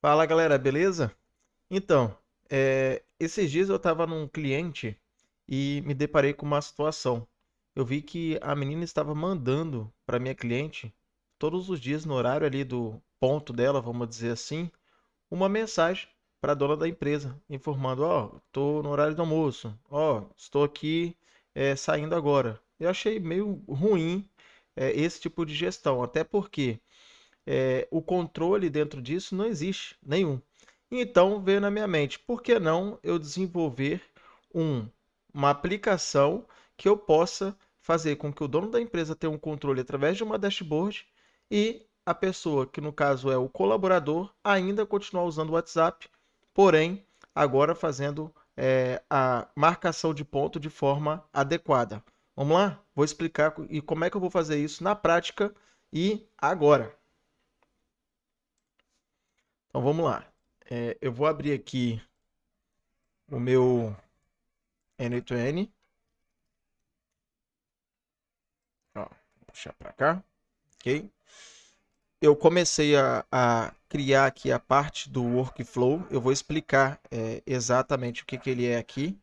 Fala galera, beleza? Então, esses dias eu estava num cliente e me deparei com uma situação. Eu vi que a menina estava mandando para minha cliente, todos os dias no horário ali do ponto dela, vamos dizer assim, uma mensagem para a dona da empresa, informando: ó, estou no horário do almoço, ó, estou aqui saindo agora. Eu achei meio ruim esse tipo de gestão, até porque o controle dentro disso não existe nenhum. Então veio na minha mente, por que não eu desenvolver um, uma aplicação que eu possa fazer com que o dono da empresa tenha um controle através de uma dashboard e a pessoa, que no caso é o colaborador, ainda continuar usando o WhatsApp, porém agora fazendo a marcação de ponto de forma adequada. Vamos lá? Vou explicar e como é que eu vou fazer isso na prática e agora. Então vamos lá. Eu vou abrir aqui o meu N2N. Ó, vou puxar para cá, ok? Eu comecei a criar aqui a parte do workflow. Eu vou explicar exatamente o que, que ele é aqui,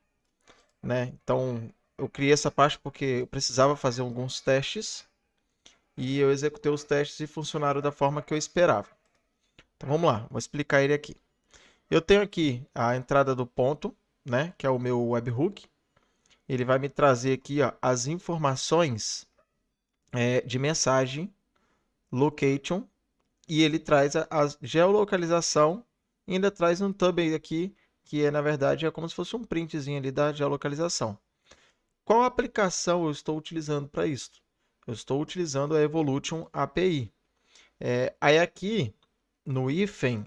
né? Então eu criei essa parte porque eu precisava fazer alguns testes e eu executei os testes e funcionaram da forma que eu esperava. Então vamos lá, vou explicar ele aqui. Eu tenho aqui a entrada do ponto, né? Que é o meu webhook. Ele vai me trazer aqui, ó, as informações de mensagem, location, e ele traz a geolocalização e ainda traz um tab aqui, que na verdade é como se fosse um printzinho ali da geolocalização. Qual aplicação eu estou utilizando para isso? Eu estou utilizando a Evolution API. Aí aqui no hífen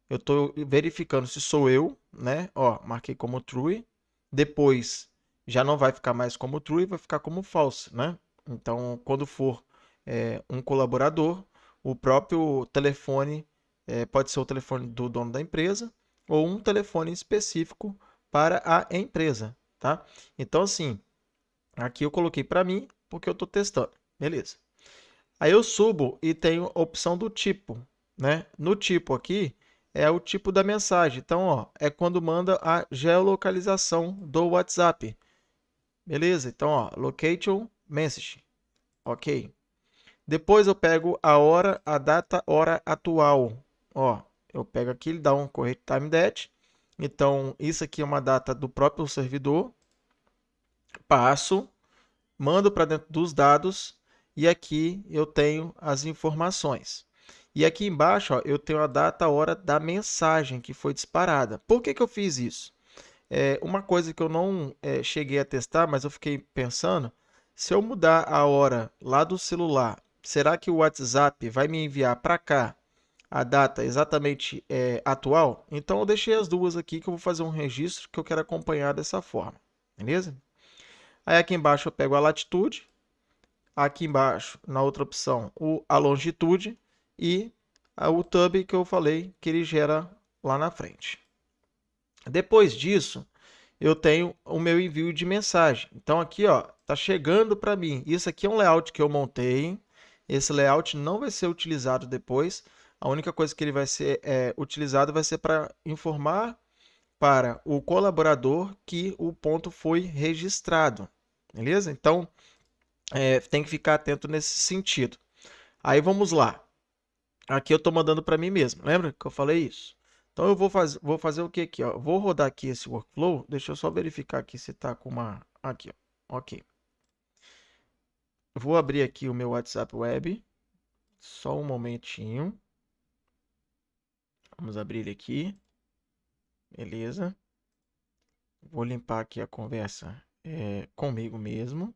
eu estou verificando se sou eu, né? Ó, marquei como true. Depois já não vai ficar mais como true, vai ficar como false, né? Então, quando for um colaborador, o próprio telefone pode ser o telefone do dono da empresa ou um telefone específico para a empresa, tá? Então, assim, aqui eu coloquei para mim porque eu estou testando, beleza? Aí eu subo e tenho a opção do tipo, né? No tipo aqui é o tipo da mensagem. Então, ó, é quando manda a geolocalização do WhatsApp. Beleza? Então, ó, location message. OK. Depois eu pego a hora, a data, hora atual. Ó, eu pego aqui, ele dá um correct time that. Então, isso aqui é uma data do próprio servidor. Passo, mando para dentro dos dados e aqui eu tenho as informações. E aqui embaixo, ó, eu tenho a data, a hora da mensagem que foi disparada. Por que, que eu fiz isso? Uma coisa que eu não cheguei a testar, mas eu fiquei pensando, se eu mudar a hora lá do celular, será que o WhatsApp vai me enviar para cá a data exatamente atual? Então eu deixei as duas aqui que eu vou fazer um registro que eu quero acompanhar dessa forma. Beleza? Aí aqui embaixo eu pego a latitude, aqui embaixo, na outra opção, a longitude e o tab que eu falei que ele gera lá na frente. Depois disso, eu tenho o meu envio de mensagem. Então aqui, ó, tá chegando para mim. Isso aqui é um layout que eu montei. Esse layout não vai ser utilizado depois. A única coisa que ele vai ser utilizado vai ser para informar para o colaborador que o ponto foi registrado. Beleza? Então, tem que ficar atento nesse sentido. Aí vamos lá. Aqui eu estou mandando para mim mesmo. Lembra que eu falei isso? Então eu vou fazer o que aqui? Ó? Vou rodar aqui esse workflow. Deixa eu só verificar aqui se está com uma. Aqui, ó. Ok. Vou abrir aqui o meu WhatsApp Web. Só um momentinho. Vamos abrir ele aqui. Beleza. Vou limpar aqui a conversa comigo mesmo.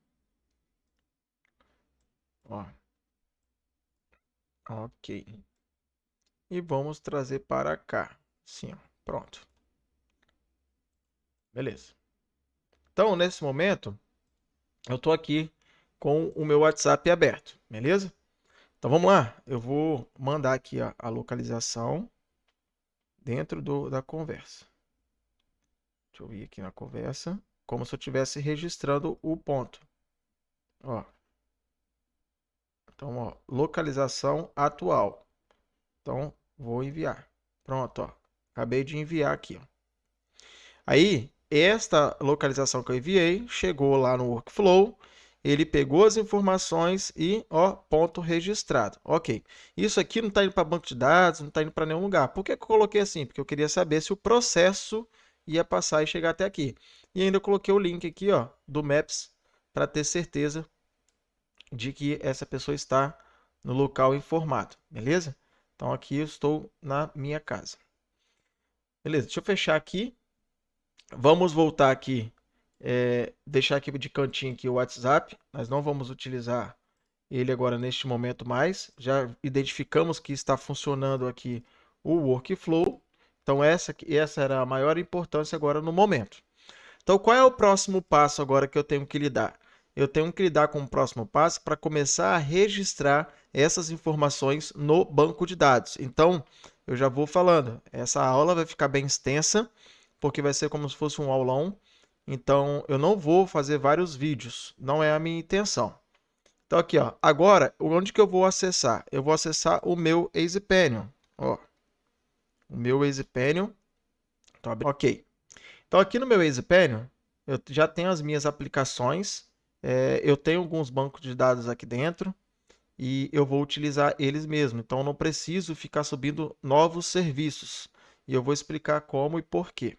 Ó. Ok. E vamos trazer para cá. Sim, ó. Pronto. Beleza. Então, nesse momento, eu estou aqui com o meu WhatsApp aberto, beleza? Então vamos lá, eu vou mandar aqui a localização dentro da conversa. Deixa eu ir aqui na conversa, como se eu estivesse registrando o ponto. Ó. Então, ó, localização atual. Então, vou enviar. Pronto, ó. Acabei de enviar aqui, ó. Aí, esta localização que eu enviei chegou lá no workflow, ele pegou as informações e, ó, ponto registrado. Ok. Isso aqui não está indo para banco de dados, não está indo para nenhum lugar. Por que eu coloquei assim? Porque eu queria saber se o processo ia passar e chegar até aqui. E ainda eu coloquei o link aqui, ó, do Maps, para ter certeza de que essa pessoa está no local informado, beleza? Então aqui eu estou na minha casa. Beleza, deixa eu fechar aqui. Vamos voltar aqui, deixar aqui de cantinho aqui o WhatsApp. Nós não vamos utilizar ele agora neste momento mais. Já identificamos que está funcionando aqui o workflow. Então essa era a maior importância agora no momento. Então qual é o próximo passo agora que eu tenho que lidar? Eu tenho que lidar com o próximo passo para começar a registrar essas informações no banco de dados. Então, eu já vou falando, essa aula vai ficar bem extensa, porque vai ser como se fosse um aulão. Então, eu não vou fazer vários vídeos, não é a minha intenção. Então, aqui, ó, agora, onde que eu vou acessar? Eu vou acessar o meu EasyPenion. Ó, o meu EasyPenion. Ok. Então, aqui no meu EasyPenion, eu já tenho as minhas aplicações, eu tenho alguns bancos de dados aqui dentro e eu vou utilizar eles mesmo. Então, eu não preciso ficar subindo novos serviços. E eu vou explicar como e por quê.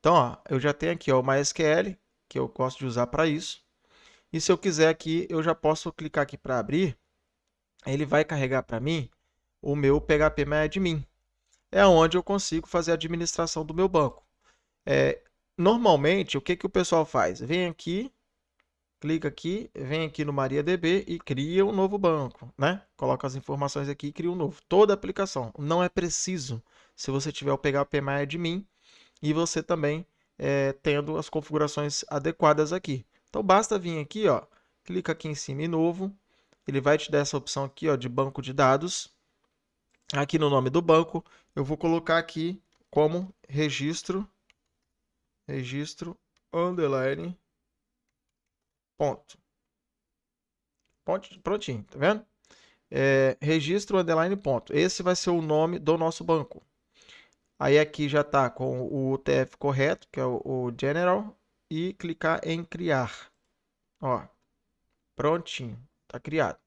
Então, ó, eu já tenho aqui ó, o MySQL, que eu gosto de usar para isso. E se eu quiser aqui, eu já posso clicar aqui para abrir. Ele vai carregar para mim o meu PHPMyAdmin. É onde eu consigo fazer a administração do meu banco. Normalmente, o que o pessoal faz? Vem aqui, clica aqui, vem aqui no MariaDB e cria um novo banco, né? Coloca as informações aqui e cria um novo. Toda aplicação. Não é preciso se você tiver o PHPMyAdmin e você também tendo as configurações adequadas aqui. Então, basta vir aqui, ó, clica aqui em cima em novo. Ele vai te dar essa opção aqui, ó, de banco de dados. Aqui no nome do banco, eu vou colocar aqui como registro underline ponto. Prontinho, tá vendo? Registro underline ponto. Esse vai ser o nome do nosso banco. Aí aqui já está com o UTF correto, que é o General, e clicar em criar. Ó, prontinho, tá criado.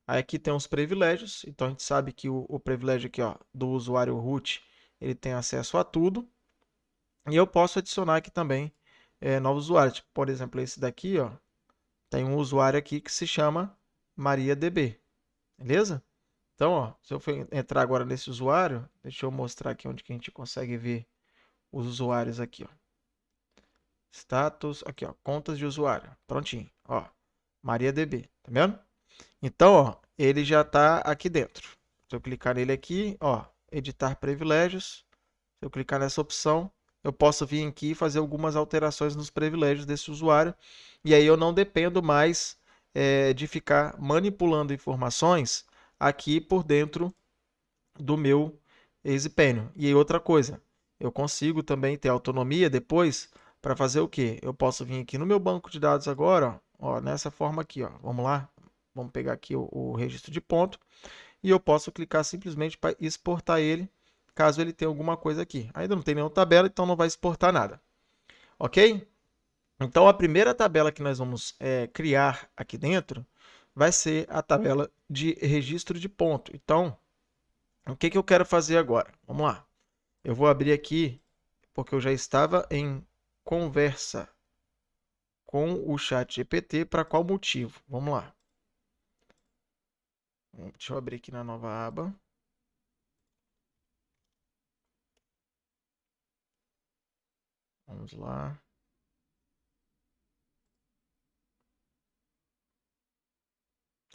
Aí aqui tem os privilégios, então a gente sabe que o privilégio aqui, ó, do usuário root, ele tem acesso a tudo. E eu posso adicionar aqui também novos usuários. Por exemplo, esse daqui, ó, tem um usuário aqui que se chama MariaDB, beleza? Então, ó, se eu for entrar agora nesse usuário, deixa eu mostrar aqui onde que a gente consegue ver os usuários aqui, ó. Status, aqui, ó, contas de usuário, prontinho, ó, MariaDB, tá vendo? Então, ó, ele já está aqui dentro. Se eu clicar nele aqui, ó, editar privilégios, se eu clicar nessa opção, eu posso vir aqui e fazer algumas alterações nos privilégios desse usuário, e aí eu não dependo mais de ficar manipulando informações aqui por dentro do meu EasyPenion. E aí outra coisa, eu consigo também ter autonomia depois para fazer o quê? Eu posso vir aqui no meu banco de dados agora, ó, nessa forma aqui, ó. Vamos lá, vamos pegar aqui o registro de ponto e eu posso clicar simplesmente para exportar ele, caso ele tenha alguma coisa aqui. Ainda não tem nenhuma tabela, então não vai exportar nada. Ok? Então a primeira tabela que nós vamos criar aqui dentro vai ser a tabela de registro de ponto. Então, o que eu quero fazer agora? Vamos lá. Eu vou abrir aqui, porque eu já estava em conversa com o ChatGPT. Para qual motivo? Vamos lá. Deixa eu abrir aqui na nova aba. Vamos lá.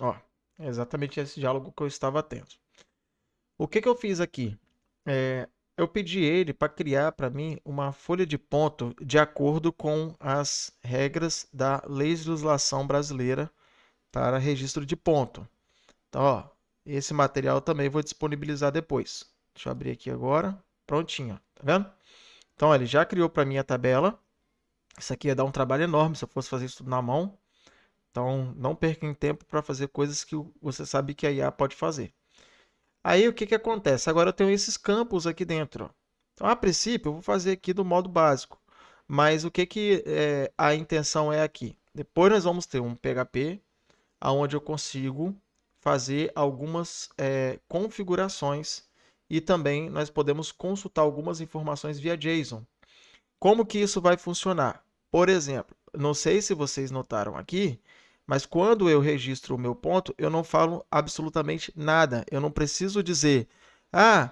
Ó, é exatamente esse diálogo que eu estava tendo. O que eu fiz aqui? Eu pedi ele para criar para mim uma folha de ponto de acordo com as regras da legislação brasileira para registro de ponto. Então, ó, esse material também vou disponibilizar depois. Deixa eu abrir aqui agora. Prontinho, tá vendo? Então, ele já criou para mim a tabela. Isso aqui ia dar um trabalho enorme se eu fosse fazer isso tudo na mão. Então, não percam tempo para fazer coisas que você sabe que a IA pode fazer. Aí o que que acontece? Agora eu tenho esses campos aqui dentro. Ó. Então, a princípio, eu vou fazer aqui do modo básico. Mas o que que a intenção é aqui? Depois nós vamos ter um PHP, onde eu consigo fazer algumas configurações e também nós podemos consultar algumas informações via JSON. Como que isso vai funcionar? Por exemplo, não sei se vocês notaram aqui, mas quando eu registro o meu ponto, eu não falo absolutamente nada. Eu não preciso dizer, ah,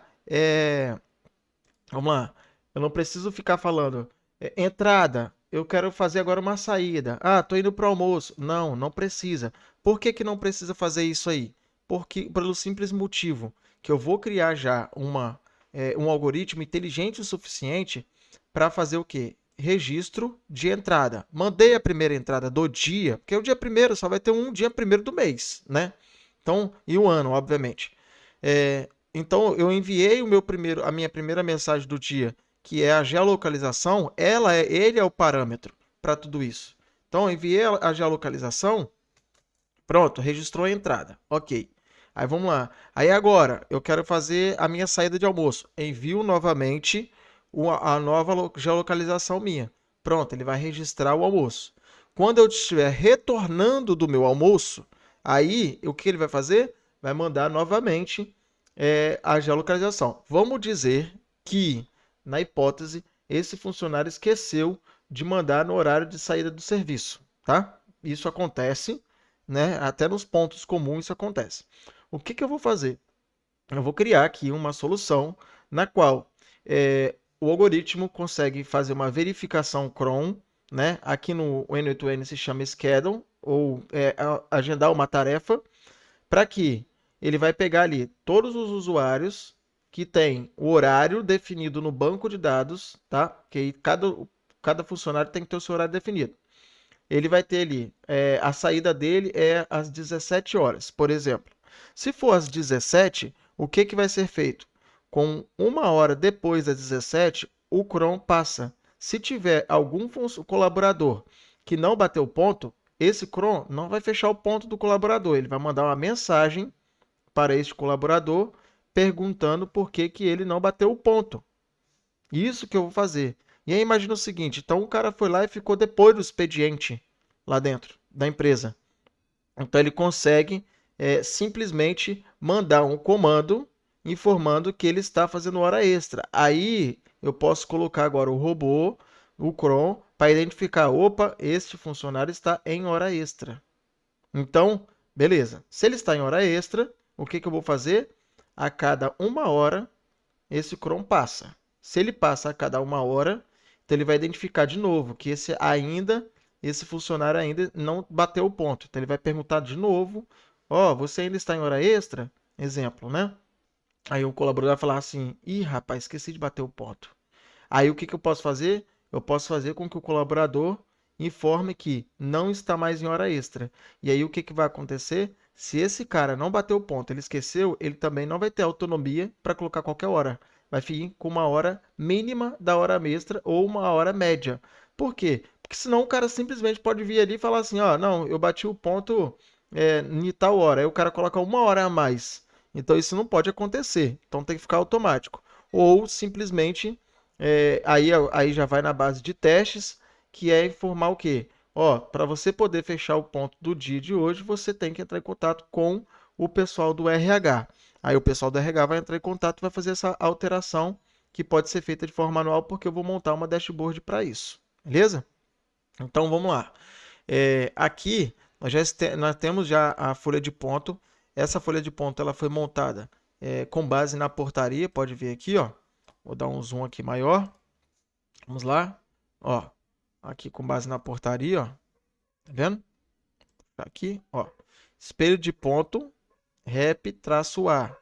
vamos lá, eu não preciso ficar falando, entrada, eu quero fazer agora uma saída. Ah, tô indo para o almoço. Não, não precisa. Por que que não precisa fazer isso aí? Porque, pelo simples motivo que eu vou criar já um algoritmo inteligente o suficiente para fazer o quê? Registro de entrada. Mandei a primeira entrada do dia, porque o dia primeiro só vai ter um dia primeiro do mês, né? Então, e o ano, obviamente. Então, eu enviei a minha primeira mensagem do dia, que é a geolocalização, ele é o parâmetro para tudo isso. Então, eu enviei a geolocalização, pronto, registrou a entrada. Ok. Aí vamos lá. Aí agora, eu quero fazer a minha saída de almoço. Envio novamente a nova geolocalização minha. Pronto, ele vai registrar o almoço. Quando eu estiver retornando do meu almoço, aí o que ele vai fazer? Vai mandar novamente a geolocalização. Vamos dizer que, na hipótese, esse funcionário esqueceu de mandar no horário de saída do serviço, tá? Isso acontece, né? Até nos pontos comuns isso acontece. O que que eu vou fazer? Eu vou criar aqui uma solução na qual o algoritmo consegue fazer uma verificação cron, né? Aqui no N8N se chama schedule, ou agendar uma tarefa, para que ele vai pegar ali todos os usuários que têm o horário definido no banco de dados, tá? Que cada funcionário tem que ter o seu horário definido. Ele vai ter ali, a saída dele é às 17 horas, por exemplo. Se for às 17, o que que vai ser feito? Com 1 hora depois das 17, o cron passa. Se tiver algum colaborador que não bateu o ponto, esse cron não vai fechar o ponto do colaborador. Ele vai mandar uma mensagem para este colaborador perguntando por que que ele não bateu o ponto. Isso que eu vou fazer. E aí imagina o seguinte, então o cara foi lá e ficou depois do expediente lá dentro da empresa. Então ele consegue simplesmente mandar um comando informando que ele está fazendo hora extra. Aí eu posso colocar agora o robô, o cron, para identificar, opa, este funcionário está em hora extra. Então, beleza. Se ele está em hora extra, o que que eu vou fazer? A cada 1 hora, esse cron passa. Se ele passa a cada 1 hora, então ele vai identificar de novo que esse funcionário ainda não bateu o ponto. Então ele vai perguntar de novo, ó, você ainda está em hora extra? Exemplo, né? Aí o colaborador vai falar assim, ih, rapaz, esqueci de bater o ponto. Aí o que que eu posso fazer? Eu posso fazer com que o colaborador informe que não está mais em hora extra. E aí o que que vai acontecer? Se esse cara não bateu o ponto, ele esqueceu, ele também não vai ter autonomia para colocar qualquer hora. Vai ficar com uma hora mínima da hora extra ou uma hora média. Por quê? Porque senão o cara simplesmente pode vir ali e falar assim, ó, não, eu bati o ponto em tal hora. Aí o cara coloca 1 hora a mais. Então isso não pode acontecer. Então tem que ficar automático. Ou simplesmente aí já vai na base de testes, que é informar o quê? Ó, para você poder fechar o ponto do dia de hoje, você tem que entrar em contato com o pessoal do RH. Aí o pessoal do RH vai entrar em contato e vai fazer essa alteração que pode ser feita de forma manual, porque eu vou montar uma dashboard para isso. Beleza? Então vamos lá. Aqui nós temos já a folha de ponto. Essa folha de ponto ela foi montada com base na portaria. Pode ver aqui, ó. Vou dar um zoom aqui maior. Vamos lá. Ó, aqui com base na portaria, ó. Tá vendo? Tá aqui, ó. Espelho de ponto, rep-a.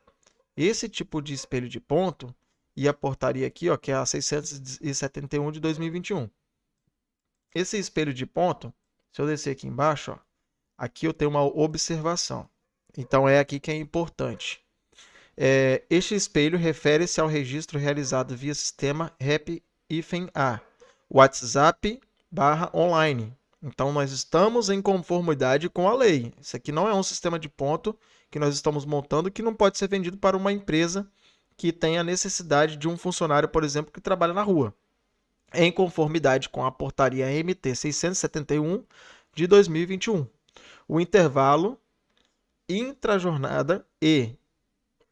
Esse tipo de espelho de ponto e a portaria aqui, ó, que é a 671 de 2021. Esse espelho de ponto, se eu descer aqui embaixo, ó, aqui eu tenho uma observação. Então é aqui que é importante. Este espelho refere-se ao registro realizado via sistema rep-a, WhatsApp/online. Então nós estamos em conformidade com a lei. Isso aqui não é um sistema de ponto que nós estamos montando que não pode ser vendido para uma empresa que tenha necessidade de um funcionário, por exemplo, que trabalha na rua, em conformidade com a portaria MT 671 de 2021. O intervalo intrajornada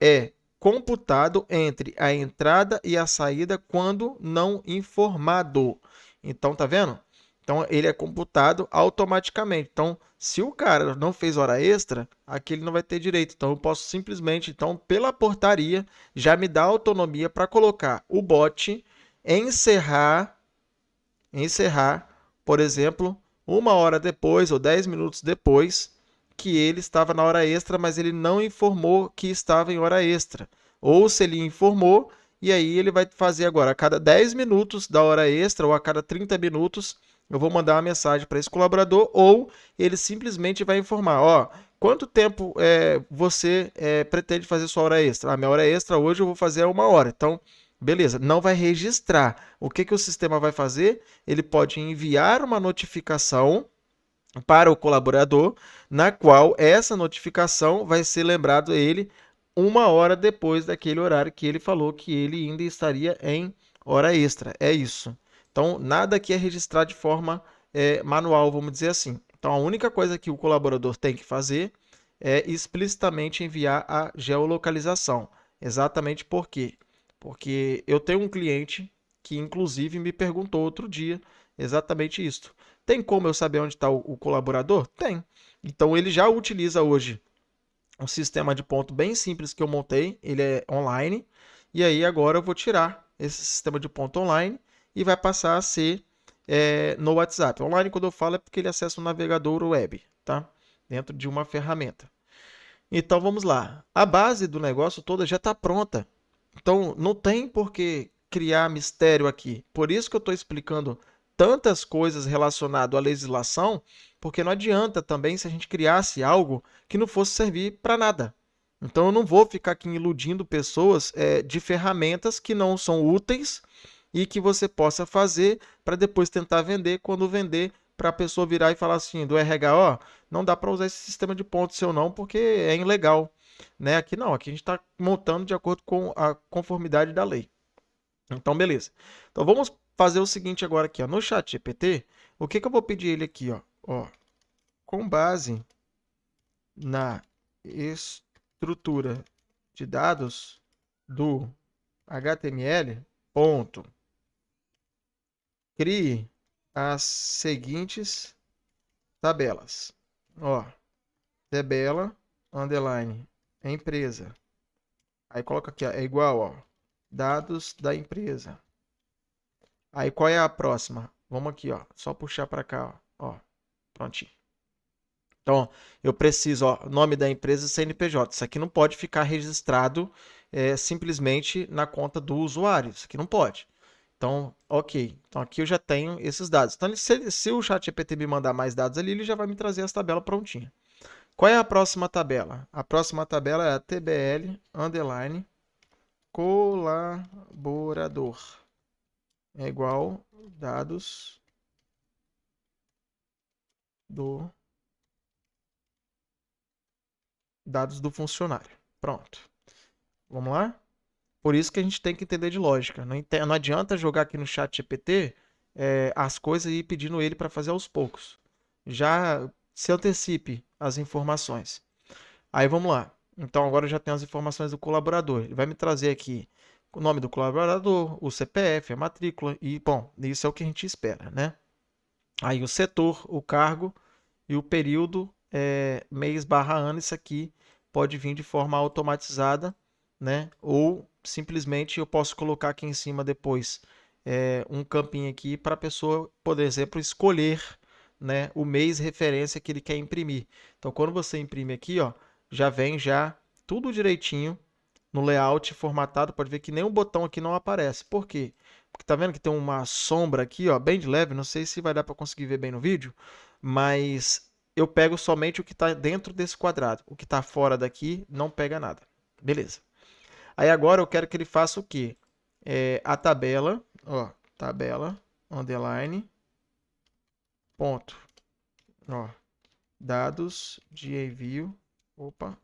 é computado entre a entrada e a saída quando não informado. Então, tá vendo? Então, ele é computado automaticamente. Então, se o cara não fez hora extra, aqui ele não vai ter direito. Então, eu posso simplesmente, então, pela portaria, já me dá autonomia para colocar o bot, encerrar, por exemplo, 1 hora depois ou 10 minutos depois que ele estava na hora extra, mas ele não informou que estava em hora extra. Ou se ele informou, e aí ele vai fazer agora, a cada 10 minutos da hora extra ou a cada 30 minutos, eu vou mandar uma mensagem para esse colaborador, ou ele simplesmente vai informar, ó, quanto tempo você pretende fazer sua hora extra? A minha hora extra hoje eu vou fazer 1 hora. Então, beleza, não vai registrar. O que o sistema vai fazer? Ele pode enviar uma notificação para o colaborador, na qual essa notificação vai ser lembrado a ele 1 hora depois daquele horário que ele falou que ele ainda estaria em hora extra. É isso. Então, nada aqui é registrado de forma manual, vamos dizer assim. Então, a única coisa que o colaborador tem que fazer é explicitamente enviar a geolocalização. Exatamente por quê? Porque eu tenho um cliente que, inclusive, me perguntou outro dia exatamente isso. Tem como eu saber onde está o colaborador? Tem. Então, ele já utiliza hoje um sistema de ponto bem simples que eu montei. Ele é online. E aí, agora eu vou tirar esse sistema de ponto online e vai passar a ser no WhatsApp. Online, quando eu falo, é porque ele acessa um navegador web, tá? Dentro de uma ferramenta. Então, vamos lá. A base do negócio toda já está pronta. Então, não tem por que criar mistério aqui. Por isso que eu estou explicando tantas coisas relacionadas à legislação, porque não adianta também se a gente criasse algo que não fosse servir para nada. Então, eu não vou ficar aqui iludindo pessoas de ferramentas que não são úteis e que você possa fazer para depois tentar vender. Quando vender, para a pessoa virar e falar assim, do RH, ó, não dá para usar esse sistema de pontos seu não, porque é ilegal. Né? Aqui não, aqui a gente está montando de acordo com a conformidade da lei. Então, beleza. Então, vamos fazer o seguinte agora aqui, ó. No chat GPT, o que eu vou pedir ele aqui, ó, com base na estrutura de dados do HTML, ponto, crie as seguintes tabelas. Ó, tabela, underline, empresa. Aí coloca aqui, ó, é igual, ó, dados da empresa. Aí qual é a próxima? Vamos aqui, ó, só puxar para cá, ó, prontinho. Então, eu preciso, ó, nome da empresa e CNPJ. Isso aqui não pode ficar registrado simplesmente na conta do usuário. Isso aqui não pode. Então, ok. Então, aqui eu já tenho esses dados. Então, se o ChatGPT me mandar mais dados ali, ele já vai me trazer as tabelas prontinhas. Qual é a próxima tabela? A próxima tabela é a TBL, underline, colaborador. É igual dados do funcionário. Pronto. Vamos lá? Por isso que a gente tem que entender de lógica. Não adianta jogar aqui no chat GPT as coisas e ir pedindo ele para fazer aos poucos. Já se antecipe as informações. Aí vamos lá. Então agora eu já tenho as informações do colaborador. Ele vai me trazer aqui o nome do colaborador, o CPF, a matrícula e, bom, isso é o que a gente espera, né? Aí o setor, o cargo e o período, mês/ano, isso aqui pode vir de forma automatizada, né? Ou simplesmente eu posso colocar aqui em cima depois um campinho aqui para a pessoa, por exemplo, escolher, né, o mês referência que ele quer imprimir. Então, quando você imprime aqui, ó, já vem já tudo direitinho no layout formatado. Pode ver que nenhum botão aqui não aparece. Por quê? Porque tá vendo que tem uma sombra aqui, ó, bem de leve. Não sei se vai dar para conseguir ver bem no vídeo, mas eu pego somente o que está dentro desse quadrado. O que está fora daqui não pega nada. Beleza. Aí agora eu quero que ele faça o quê? A tabela, ó, tabela, underline, ponto, ó, dados de envio, opa,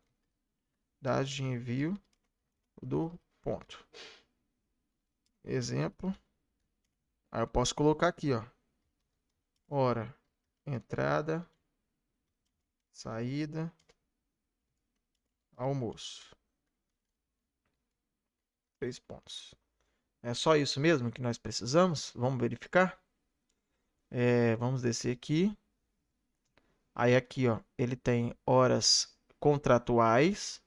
dados de envio do ponto. Exemplo. Aí eu posso colocar aqui, ó. Hora, entrada, saída, almoço. 3 pontos. É só isso mesmo que nós precisamos? Vamos verificar? Vamos descer aqui. Aí aqui, ó, ele tem horas contratuais,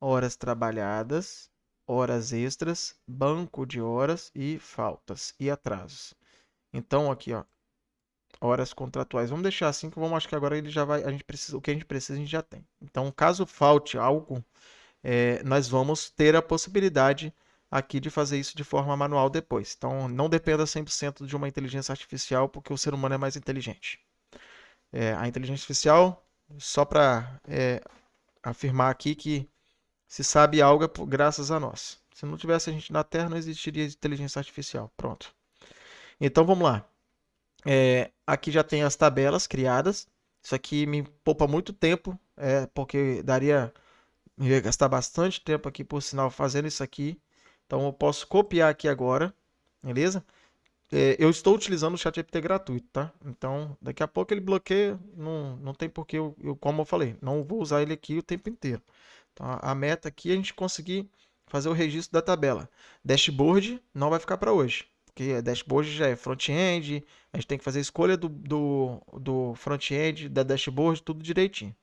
horas trabalhadas, horas extras, banco de horas e faltas e atrasos. Então aqui, ó, horas contratuais. Vamos deixar assim que vamos, acho que agora ele já vai, a gente precisa, o que a gente precisa a gente já tem. Então, caso falte algo, nós vamos ter a possibilidade aqui de fazer isso de forma manual depois. Então, não dependa 100% de uma inteligência artificial, porque o ser humano é mais inteligente. A inteligência artificial, só para afirmar aqui que se sabe algo é graças a nós. Se não tivesse a gente na Terra, não existiria inteligência artificial. Pronto. Então, vamos lá. Aqui já tem as tabelas criadas. Isso aqui me poupa muito tempo, porque eu ia gastar bastante tempo aqui, por sinal, fazendo isso aqui. Então, eu posso copiar aqui agora, beleza? Eu estou utilizando o ChatGPT gratuito, tá? Então, daqui a pouco ele bloqueia, não tem porquê, como eu falei, não vou usar ele aqui o tempo inteiro. Então, a meta aqui é a gente conseguir fazer o registro da tabela. Dashboard não vai ficar para hoje, porque dashboard já é front-end, a gente tem que fazer a escolha do front-end, da dashboard, tudo direitinho.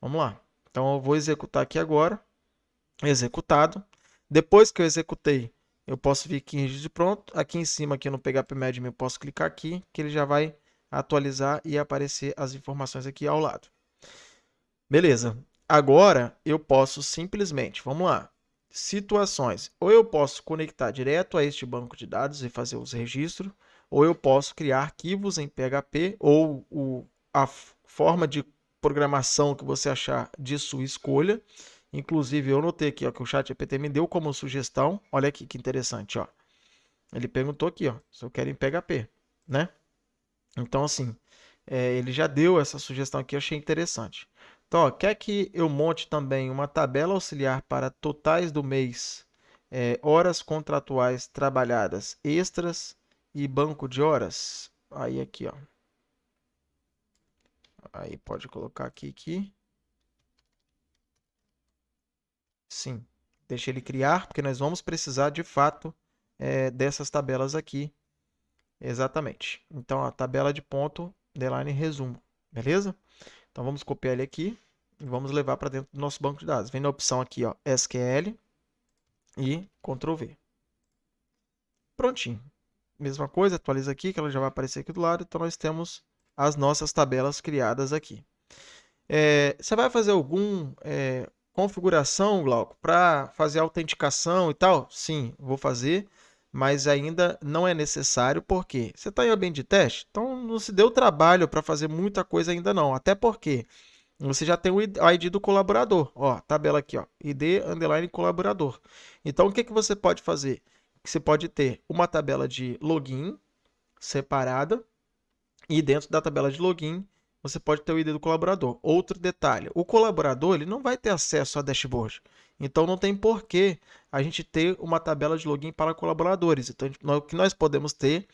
Vamos lá. Então, eu vou executar aqui agora. Executado. Depois que eu executei, eu posso vir aqui em registro de pronto. Aqui em cima, aqui no PHP-Admin, eu posso clicar aqui, que ele já vai atualizar e aparecer as informações aqui ao lado. Beleza. Agora, eu posso simplesmente, vamos lá, situações. Ou eu posso conectar direto a este banco de dados e fazer os registros, ou eu posso criar arquivos em PHP, ou a forma de programação que você achar de sua escolha. Inclusive, eu notei aqui, ó, que o ChatGPT me deu como sugestão. Olha aqui que interessante, ó. Ele perguntou aqui, ó, se eu quero em PHP, né? Então, assim, ele já deu essa sugestão aqui, eu achei interessante. Então, ó, quer que eu monte também uma tabela auxiliar para totais do mês, horas contratuais trabalhadas extras e banco de horas? Aí aqui, ó. Aí pode colocar aqui. Sim, deixa ele criar, porque nós vamos precisar de fato dessas tabelas aqui. Exatamente. Então, a tabela de ponto, underline resumo. Beleza? Então, vamos copiar ele aqui e vamos levar para dentro do nosso banco de dados. Vem na opção aqui, ó, SQL e Ctrl V. Prontinho. Mesma coisa, atualiza aqui, que ela já vai aparecer aqui do lado. Então, nós temos as nossas tabelas criadas aqui. Você vai fazer algum configuração, Glauco, para fazer autenticação e tal? Sim, vou fazer, mas ainda não é necessário, porque você está em ambiente de teste, então não se deu trabalho para fazer muita coisa ainda não, até porque você já tem o ID do colaborador, ó, tabela aqui, ó, ID underline colaborador. Então, o que que você pode fazer? Você pode ter uma tabela de login separada e dentro da tabela de login você pode ter o ID do colaborador. Outro detalhe, o colaborador ele não vai ter acesso a dashboard. Então não tem porquê a gente ter uma tabela de login para colaboradores. Então o que nós podemos ter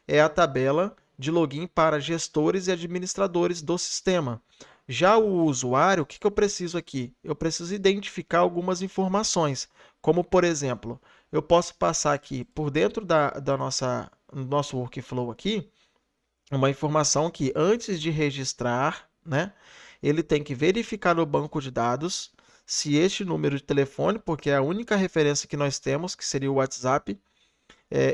é a tabela de login para gestores e administradores do sistema. Já o usuário, o que eu preciso aqui? Eu preciso identificar algumas informações, como por exemplo, eu posso passar aqui por dentro do nosso workflow aqui, uma informação que antes de registrar, né, ele tem que verificar no banco de dados se este número de telefone, porque é a única referência que nós temos, que seria o WhatsApp,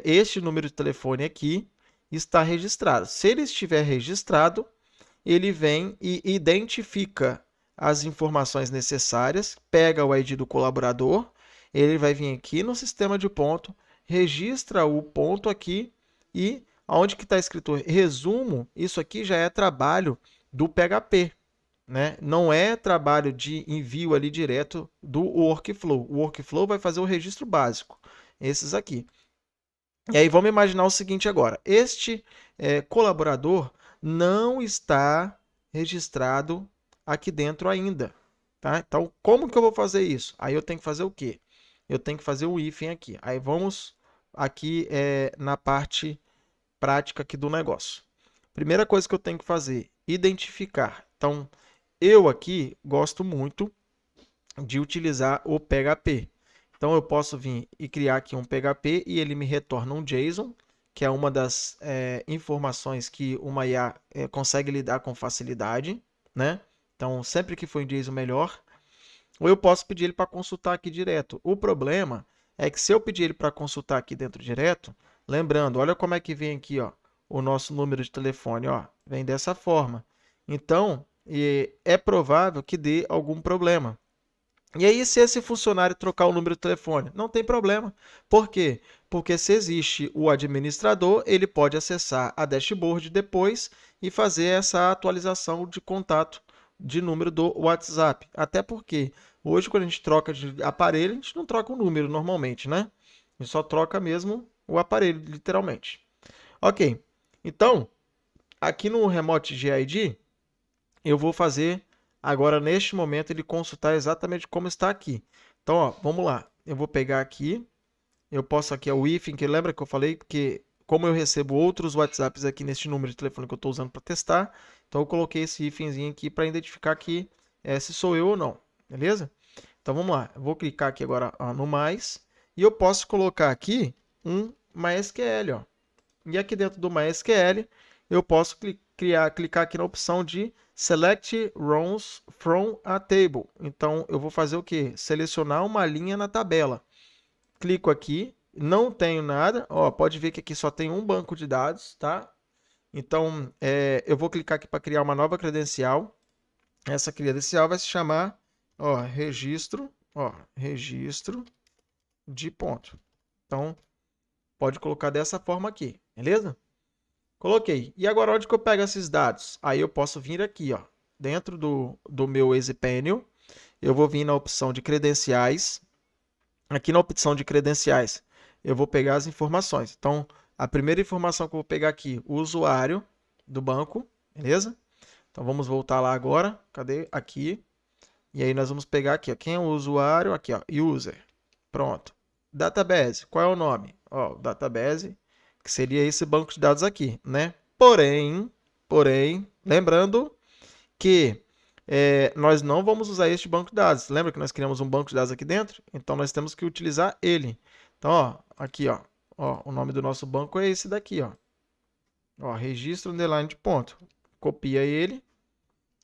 este número de telefone aqui está registrado. Se ele estiver registrado, ele vem e identifica as informações necessárias, pega o ID do colaborador, ele vai vir aqui no sistema de ponto, registra o ponto aqui e onde que está escrito resumo, isso aqui já é trabalho do PHP, né? Não é trabalho de envio ali direto do workflow. O workflow vai fazer o registro básico, esses aqui. E aí vamos imaginar o seguinte agora, este colaborador não está registrado aqui dentro ainda, tá? Então, como que eu vou fazer isso? Aí eu tenho que fazer o quê? Eu tenho que fazer o hífen aqui. Aí vamos aqui na parte prática aqui do negócio. Primeira coisa que eu tenho que fazer, identificar. Então, eu aqui gosto muito de utilizar o PHP. Então, eu posso vir e criar aqui um PHP e ele me retorna um JSON, que é uma das informações que uma IA consegue lidar com facilidade, né? Então, sempre que for em JSON, melhor. Ou eu posso pedir ele para consultar aqui direto. O problema é que se eu pedir ele para consultar aqui dentro direto, lembrando, olha como é que vem aqui, ó, o nosso número de telefone, ó, vem dessa forma. Então, é provável que dê algum problema. E aí, se esse funcionário trocar o número de telefone, não tem problema. Por quê? Porque se existe o administrador, ele pode acessar a dashboard depois e fazer essa atualização de contato de número do WhatsApp. Até porque hoje, quando a gente troca de aparelho, a gente não troca o número normalmente, né? A gente só troca mesmo o aparelho, literalmente. Ok. Então, aqui no Remote GID, eu vou fazer agora, neste momento, ele consultar exatamente como está aqui. Então, ó, vamos lá. Eu vou pegar aqui. Eu posso aqui o hífen, que lembra que eu falei que como eu recebo outros WhatsApps aqui neste número de telefone que eu estou usando para testar, então eu coloquei esse hífenzinho aqui para identificar aqui se sou eu ou não, beleza? Então vamos lá, eu vou clicar aqui agora no mais e eu posso colocar aqui um MySQL, ó. E aqui dentro do MySQL eu posso clicar aqui na opção de Select Rows from a Table. Então eu vou fazer o que? Selecionar uma linha na tabela. Clico aqui, não tenho nada, ó, pode ver que aqui só tem um banco de dados, tá? Então eu vou clicar aqui para criar uma nova credencial. Essa credencial vai se chamar, ó, registro de ponto. Então pode colocar dessa forma aqui, beleza? Coloquei. E agora onde que eu pego esses dados? Aí eu posso vir aqui, ó, dentro do meu EasyPanel, eu vou vir na opção de credenciais. Aqui na opção de credenciais, eu vou pegar as informações. Então, a primeira informação que eu vou pegar aqui, o usuário do banco, beleza? Então, vamos voltar lá agora. Cadê? Aqui. E aí, nós vamos pegar aqui, ó, quem é o usuário? Aqui, ó, user. Pronto. Database, qual é o nome? Ó, o database, que seria esse banco de dados aqui, né? Porém, lembrando que nós não vamos usar este banco de dados. Lembra que nós criamos um banco de dados aqui dentro? Então, nós temos que utilizar ele. Então, ó, aqui, ó, o nome do nosso banco é esse daqui, ó, registro underline de ponto. Copia ele.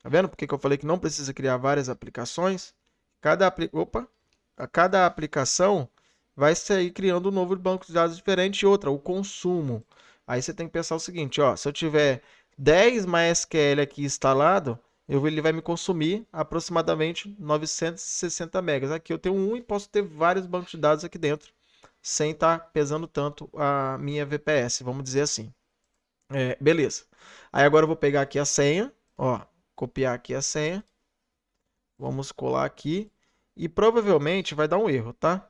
Tá vendo por que eu falei que não precisa criar várias aplicações? Cada aplicação vai sair criando um novo banco de dados diferente e outra, o consumo. Aí você tem que pensar o seguinte, ó, se eu tiver 10 MySQL aqui instalado, ele vai me consumir aproximadamente 960 megas. Aqui eu tenho um e posso ter vários bancos de dados aqui dentro, sem estar pesando tanto a minha VPS, vamos dizer assim. Beleza. Aí agora eu vou pegar aqui a senha, ó, copiar aqui a senha. Vamos colar aqui e provavelmente vai dar um erro, tá?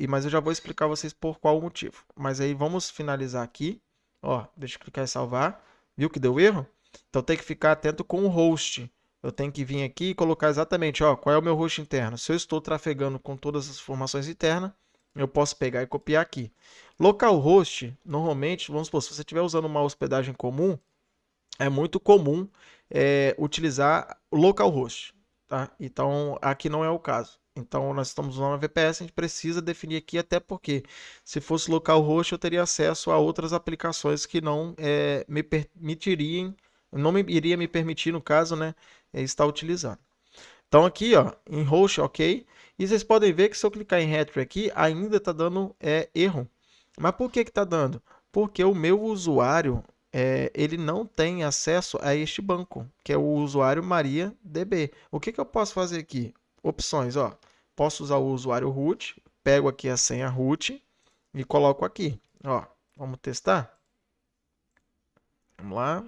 Mas eu já vou explicar a vocês por qual motivo. Mas aí vamos finalizar aqui. Ó, deixa eu clicar em salvar. Viu que deu erro? Então tem que ficar atento com o host. Eu tenho que vir aqui e colocar exatamente, ó, qual é o meu host interno. Se eu estou trafegando com todas as informações internas, eu posso pegar e copiar aqui. Localhost, normalmente, vamos supor, se você estiver usando uma hospedagem comum, é muito comum utilizar o localhost, tá? Então, aqui não é o caso. Então, nós estamos usando a VPS, a gente precisa definir aqui, até porque se fosse localhost, eu teria acesso a outras aplicações que não me permitiriam, não iria me permitir, no caso, né, estar utilizando. Então, aqui, ó, em host, ok. E vocês podem ver que se eu clicar em Retry aqui, ainda está dando erro. Mas por que está dando? Porque o meu usuário ele não tem acesso a este banco, que é o usuário MariaDB. O que eu posso fazer aqui? Opções, ó. Posso usar o usuário root, pego aqui a senha root e coloco aqui. Ó, vamos testar? Vamos lá.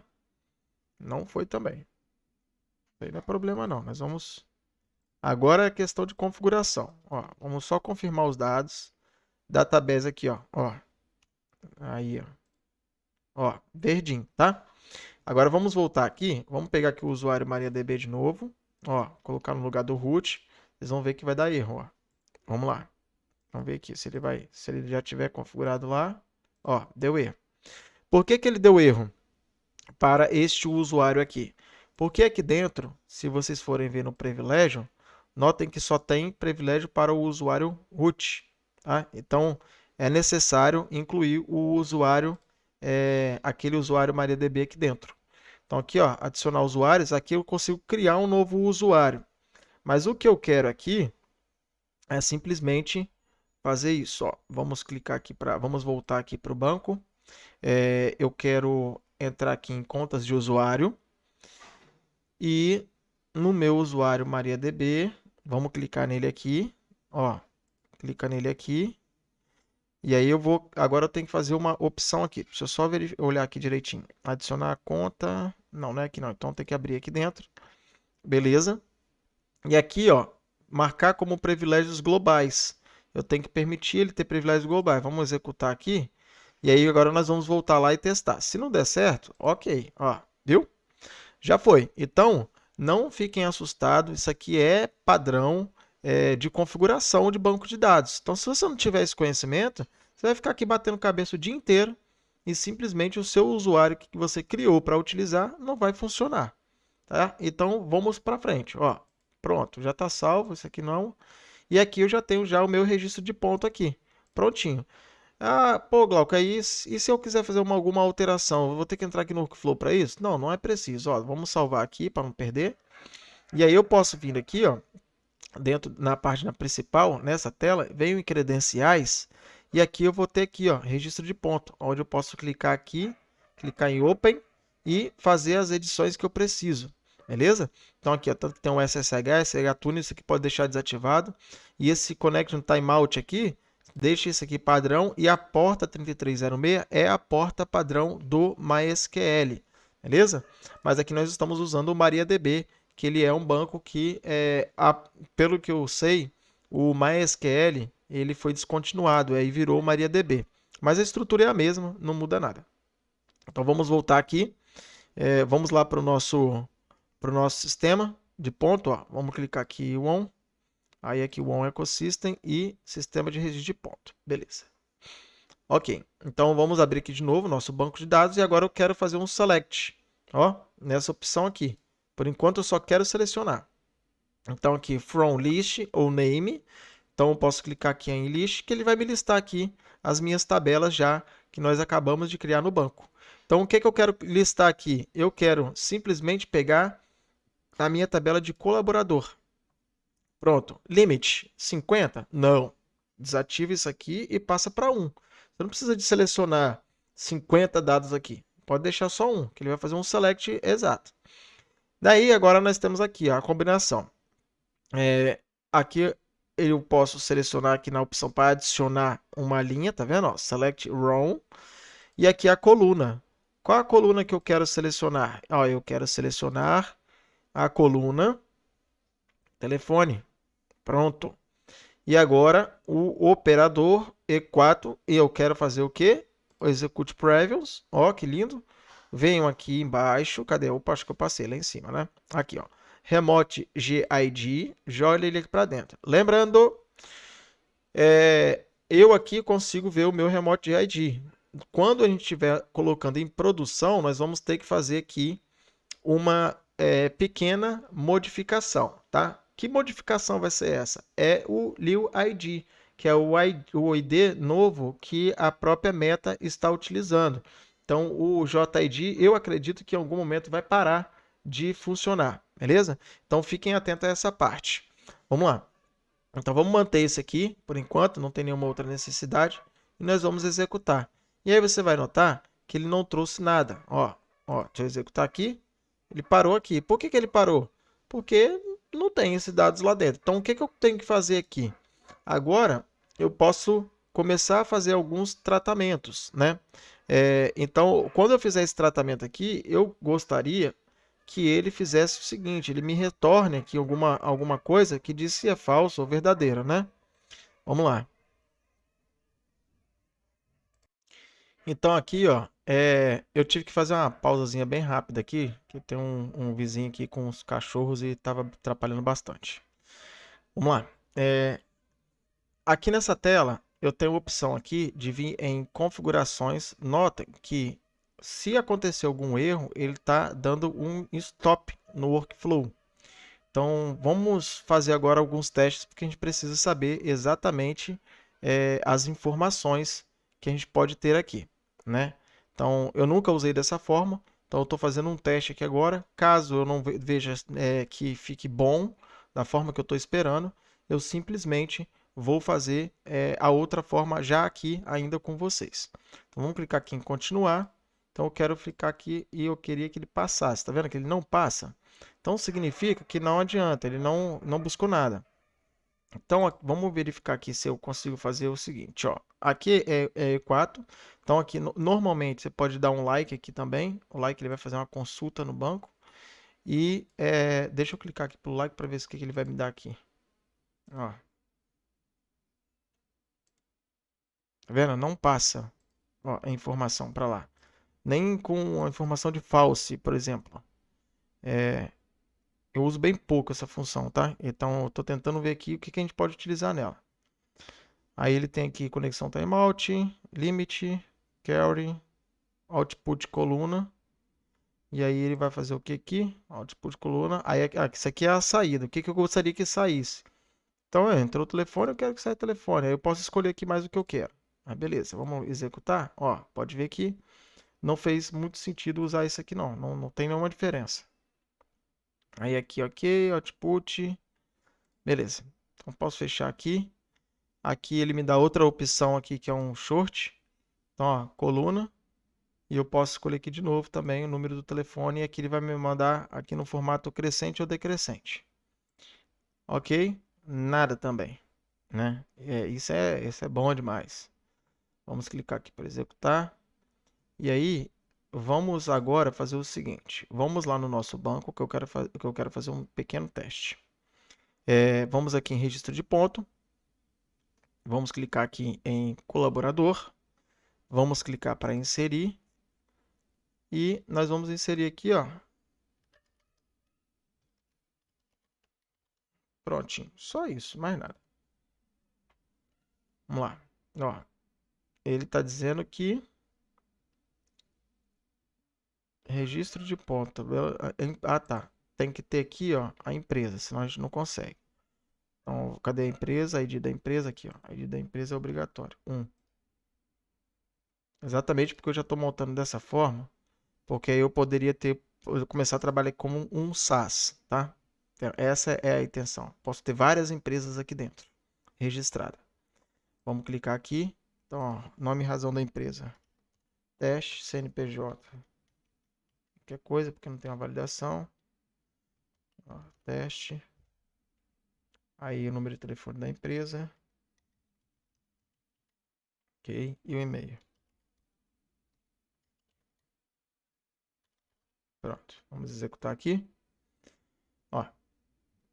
Não foi também. Isso aí não é problema não. Nós vamos... Agora é questão de configuração. Ó, vamos só confirmar os dados. Database aqui, ó. Aí, ó, verdinho, tá? Agora vamos voltar aqui. Vamos pegar aqui o usuário MariaDB de novo. Ó, colocar no lugar do root, vocês vão ver que vai dar erro, ó. Vamos lá. Vamos ver aqui se ele já tiver configurado lá. Ó, deu erro. Por que que ele deu erro para este usuário aqui? Porque aqui dentro, se vocês forem ver no privilégio, notem que só tem privilégio para o usuário root, tá? Então, é necessário incluir o usuário, aquele usuário MariaDB aqui dentro. Então, aqui, ó, adicionar usuários, aqui eu consigo criar um novo usuário. Mas o que eu quero aqui é simplesmente fazer isso, ó. Vamos clicar aqui vamos voltar aqui para o banco. Eu quero entrar aqui em contas de usuário e no meu usuário MariaDB, vamos clicar nele aqui, ó, clica nele aqui. E aí agora eu tenho que fazer uma opção aqui. Deixa eu só olhar aqui direitinho. Adicionar a conta, não é aqui não, então tem que abrir aqui dentro. Beleza? E aqui, ó, marcar como privilégios globais. Eu tenho que permitir ele ter privilégios globais. Vamos executar aqui. E aí agora nós vamos voltar lá e testar. Se não der certo, ok, ó, viu? Já foi. Então, não fiquem assustados. Isso aqui é padrão de configuração de banco de dados. Então, se você não tiver esse conhecimento, você vai ficar aqui batendo cabeça o dia inteiro e simplesmente o seu usuário que você criou para utilizar não vai funcionar. Tá? Então, vamos para frente. Ó, pronto, já está salvo. Isso aqui não. E aqui eu já tenho já o meu registro de ponto aqui. Prontinho. Ah, pô, Glauco, e se eu quiser fazer alguma alteração, eu vou ter que entrar aqui no workflow para isso? Não, não é preciso. Ó, vamos salvar aqui para não perder. E aí eu posso vir aqui, ó, dentro na página principal, nessa tela, venho em credenciais e aqui eu vou ter aqui, ó, registro de ponto, onde eu posso clicar aqui, clicar em Open e fazer as edições que eu preciso. Beleza? Então aqui, ó, tem um SSH, SHTuner, isso aqui pode deixar desativado. E esse Connection Timeout aqui, deixe isso aqui padrão. E a porta 3306 é a porta padrão do MySQL. Beleza? Mas aqui nós estamos usando o MariaDB, que ele é um banco que, pelo que eu sei, o MySQL ele foi descontinuado, aí virou MariaDB. Mas a estrutura é a mesma, não muda nada. Então vamos voltar aqui. Vamos lá para o nosso sistema de ponto. Ó. Vamos clicar aqui em ON. Aí aqui o ON Ecosystem e sistema de registro de ponto. Beleza. Ok, então vamos abrir aqui de novo nosso banco de dados e agora eu quero fazer um select. Ó, nessa opção aqui. Por enquanto eu só quero selecionar. Então aqui from list ou name. Então eu posso clicar aqui em list que ele vai me listar aqui as minhas tabelas já que nós acabamos de criar no banco. Então o que eu quero listar aqui? Eu quero simplesmente pegar a minha tabela de colaborador. Pronto. Limit 50? Não. Desativa isso aqui e passa para 1. Você não precisa de selecionar 50 dados aqui. Pode deixar só um, que ele vai fazer um select exato. Daí, agora nós temos aqui ó, a combinação. Aqui eu posso selecionar aqui na opção para adicionar uma linha, tá vendo? Ó, select row. E aqui a coluna. Qual a coluna que eu quero selecionar? Ó, eu quero selecionar a coluna telefone. Pronto. E agora o operador E4, e eu quero fazer o quê? O execute previews. Ó, que lindo. Venho aqui embaixo. Cadê? Opa, acho que eu passei lá em cima, né? Aqui, ó. Remote GID. Joga ele aqui para dentro. Lembrando, eu aqui consigo ver o meu Remote GID. Quando a gente estiver colocando em produção, nós vamos ter que fazer aqui uma pequena modificação, tá? Que modificação vai ser essa? É o Liu ID, que é o ID novo que a própria Meta está utilizando. Então, o JID, eu acredito que em algum momento vai parar de funcionar, beleza? Então, fiquem atentos a essa parte. Vamos lá. Então, vamos manter isso aqui, por enquanto, não tem nenhuma outra necessidade, e nós vamos executar. E aí você vai notar que ele não trouxe nada. Ó, deixa eu executar aqui. Ele parou aqui. Por que ele parou? Porque não tem esses dados lá dentro. Então, o que eu tenho que fazer aqui? Agora, eu posso começar a fazer alguns tratamentos, né? Então, quando eu fizer esse tratamento aqui, eu gostaria que ele fizesse o seguinte, ele me retorne aqui alguma coisa que diz se é falso ou verdadeiro, né? Vamos lá. Então aqui, ó, eu tive que fazer uma pausazinha bem rápida aqui, que tem um vizinho aqui com os cachorros e tava atrapalhando bastante. Vamos lá. É, aqui nessa tela, eu tenho a opção aqui de vir em configurações. Nota que se acontecer algum erro, ele está dando um stop no workflow. Então, vamos fazer agora alguns testes, porque a gente precisa saber exatamente as informações que a gente pode ter aqui, né? Então, eu nunca usei dessa forma, então eu estou fazendo um teste aqui agora. Caso eu não veja que fique bom da forma que eu estou esperando, eu simplesmente vou fazer a outra forma já aqui ainda com vocês. Então, vamos clicar aqui em continuar. Então, eu quero clicar aqui e eu queria que ele passasse. Tá vendo que ele não passa? Então significa que não adianta, ele não buscou nada. Então vamos verificar aqui se eu consigo fazer o seguinte, ó. Aqui é E4, então aqui normalmente você pode dar um like aqui também. O like ele vai fazer uma consulta no banco. E deixa eu clicar aqui pelo like para ver o que ele vai me dar aqui. Ó. Tá vendo? Não passa, ó, a informação para lá. Nem com a informação de false, por exemplo. Eu uso bem pouco essa função, tá? Então eu estou tentando ver aqui o que a gente pode utilizar nela. Aí ele tem aqui conexão timeout, limit, carry, output coluna. E aí ele vai fazer o que aqui? Output coluna. Aí isso aqui é a saída. O que eu gostaria que saísse? Então entrou o telefone, eu quero que saia o telefone. Aí eu posso escolher aqui mais o que eu quero. Ah, beleza, vamos executar. Ó, pode ver que não fez muito sentido usar isso aqui não. Não tem nenhuma diferença. Aí aqui, ok, output. Beleza. Então posso fechar aqui. Aqui ele me dá outra opção aqui que é um short. Então, ó, coluna. E eu posso escolher aqui de novo também o número do telefone. E aqui ele vai me mandar aqui no formato crescente ou decrescente. Ok? Nada também, né? Isso é bom demais. Vamos clicar aqui para executar. E aí, vamos agora fazer o seguinte. Vamos lá no nosso banco que eu quero fazer um pequeno teste. Vamos aqui em registro de ponto. Vamos clicar aqui em colaborador. Vamos clicar para inserir. E nós vamos inserir aqui, ó. Prontinho. Só isso, mais nada. Vamos lá. Ó, ele está dizendo que registro de ponta. Ah, tá. Tem que ter aqui, ó, a empresa, senão a gente não consegue. Então, cadê a empresa? ID da empresa aqui, ó. ID da empresa é obrigatório. Exatamente porque eu já estou montando dessa forma, porque aí eu poderia começar a trabalhar como um SaaS, tá? Então, essa é a intenção. Posso ter várias empresas aqui dentro, registradas. Vamos clicar aqui. Então, ó, nome e razão da empresa. Teste, CNPJ. Qualquer coisa, porque não tem uma validação. Ó, teste. Aí o número de telefone da empresa. Ok. E o e-mail. Pronto. Vamos executar aqui. Ó,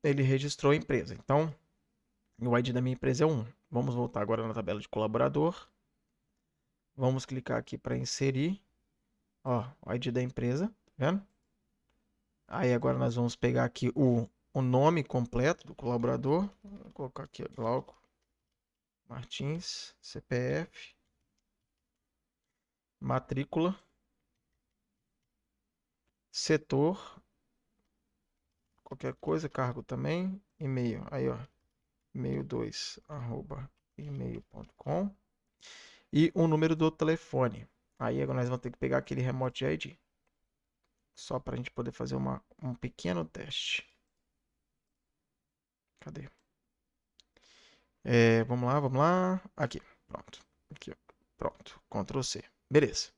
ele registrou a empresa. Então, o ID da minha empresa é 1. Vamos voltar agora na tabela de colaborador. Vamos clicar aqui para inserir. Ó, o ID da empresa. Tá vendo? Aí agora nós vamos pegar aqui o nome completo do colaborador. Vou colocar aqui, Glauco Martins, CPF, matrícula, setor, qualquer coisa, cargo também, e-mail. Aí, ó, e-mail2, @gmail.com e o número do telefone. Aí agora nós vamos ter que pegar aquele Remote ID. Só para a gente poder fazer um pequeno teste. Cadê? Vamos lá, vamos lá. Aqui, pronto. Aqui, ó. Pronto. Ctrl C. Beleza.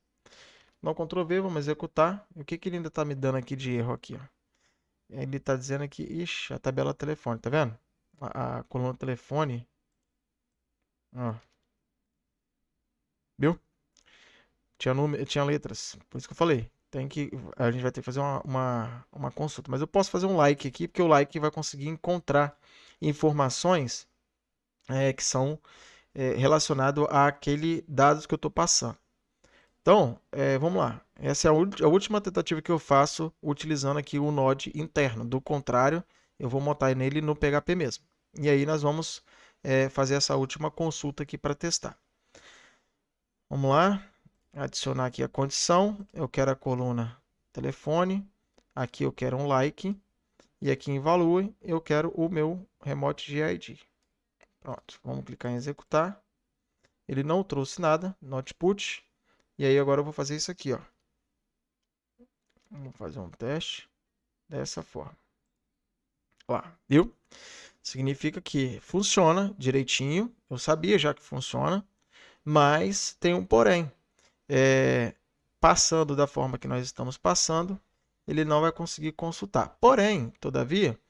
No Ctrl V, vamos executar. E o que ele ainda está me dando aqui de erro aqui, ó? Ele está dizendo aqui, ixi, a tabela telefone, tá vendo? A coluna telefone. Ó. Viu? Tinha letras. Por isso que eu falei. A gente vai ter que fazer uma consulta. Mas eu posso fazer um like aqui, porque o like vai conseguir encontrar informações que são relacionadas àquele dados que eu estou passando. Então, vamos lá. Essa é a última tentativa que eu faço utilizando aqui o Node interno. Do contrário, eu vou montar nele no PHP mesmo. E aí nós vamos fazer essa última consulta aqui para testar. Vamos lá. Adicionar aqui a condição. Eu quero a coluna telefone. Aqui eu quero um like. E aqui em value eu quero o meu remote GID. Pronto. Vamos clicar em executar. Ele não trouxe nada. Not put. E aí agora eu vou fazer isso aqui, ó. Vamos fazer um teste dessa forma. Ó, viu? Significa que funciona direitinho. Eu sabia já que funciona, mas tem um porém. Passando da forma que nós estamos passando, ele não vai conseguir consultar. Porém, todavia,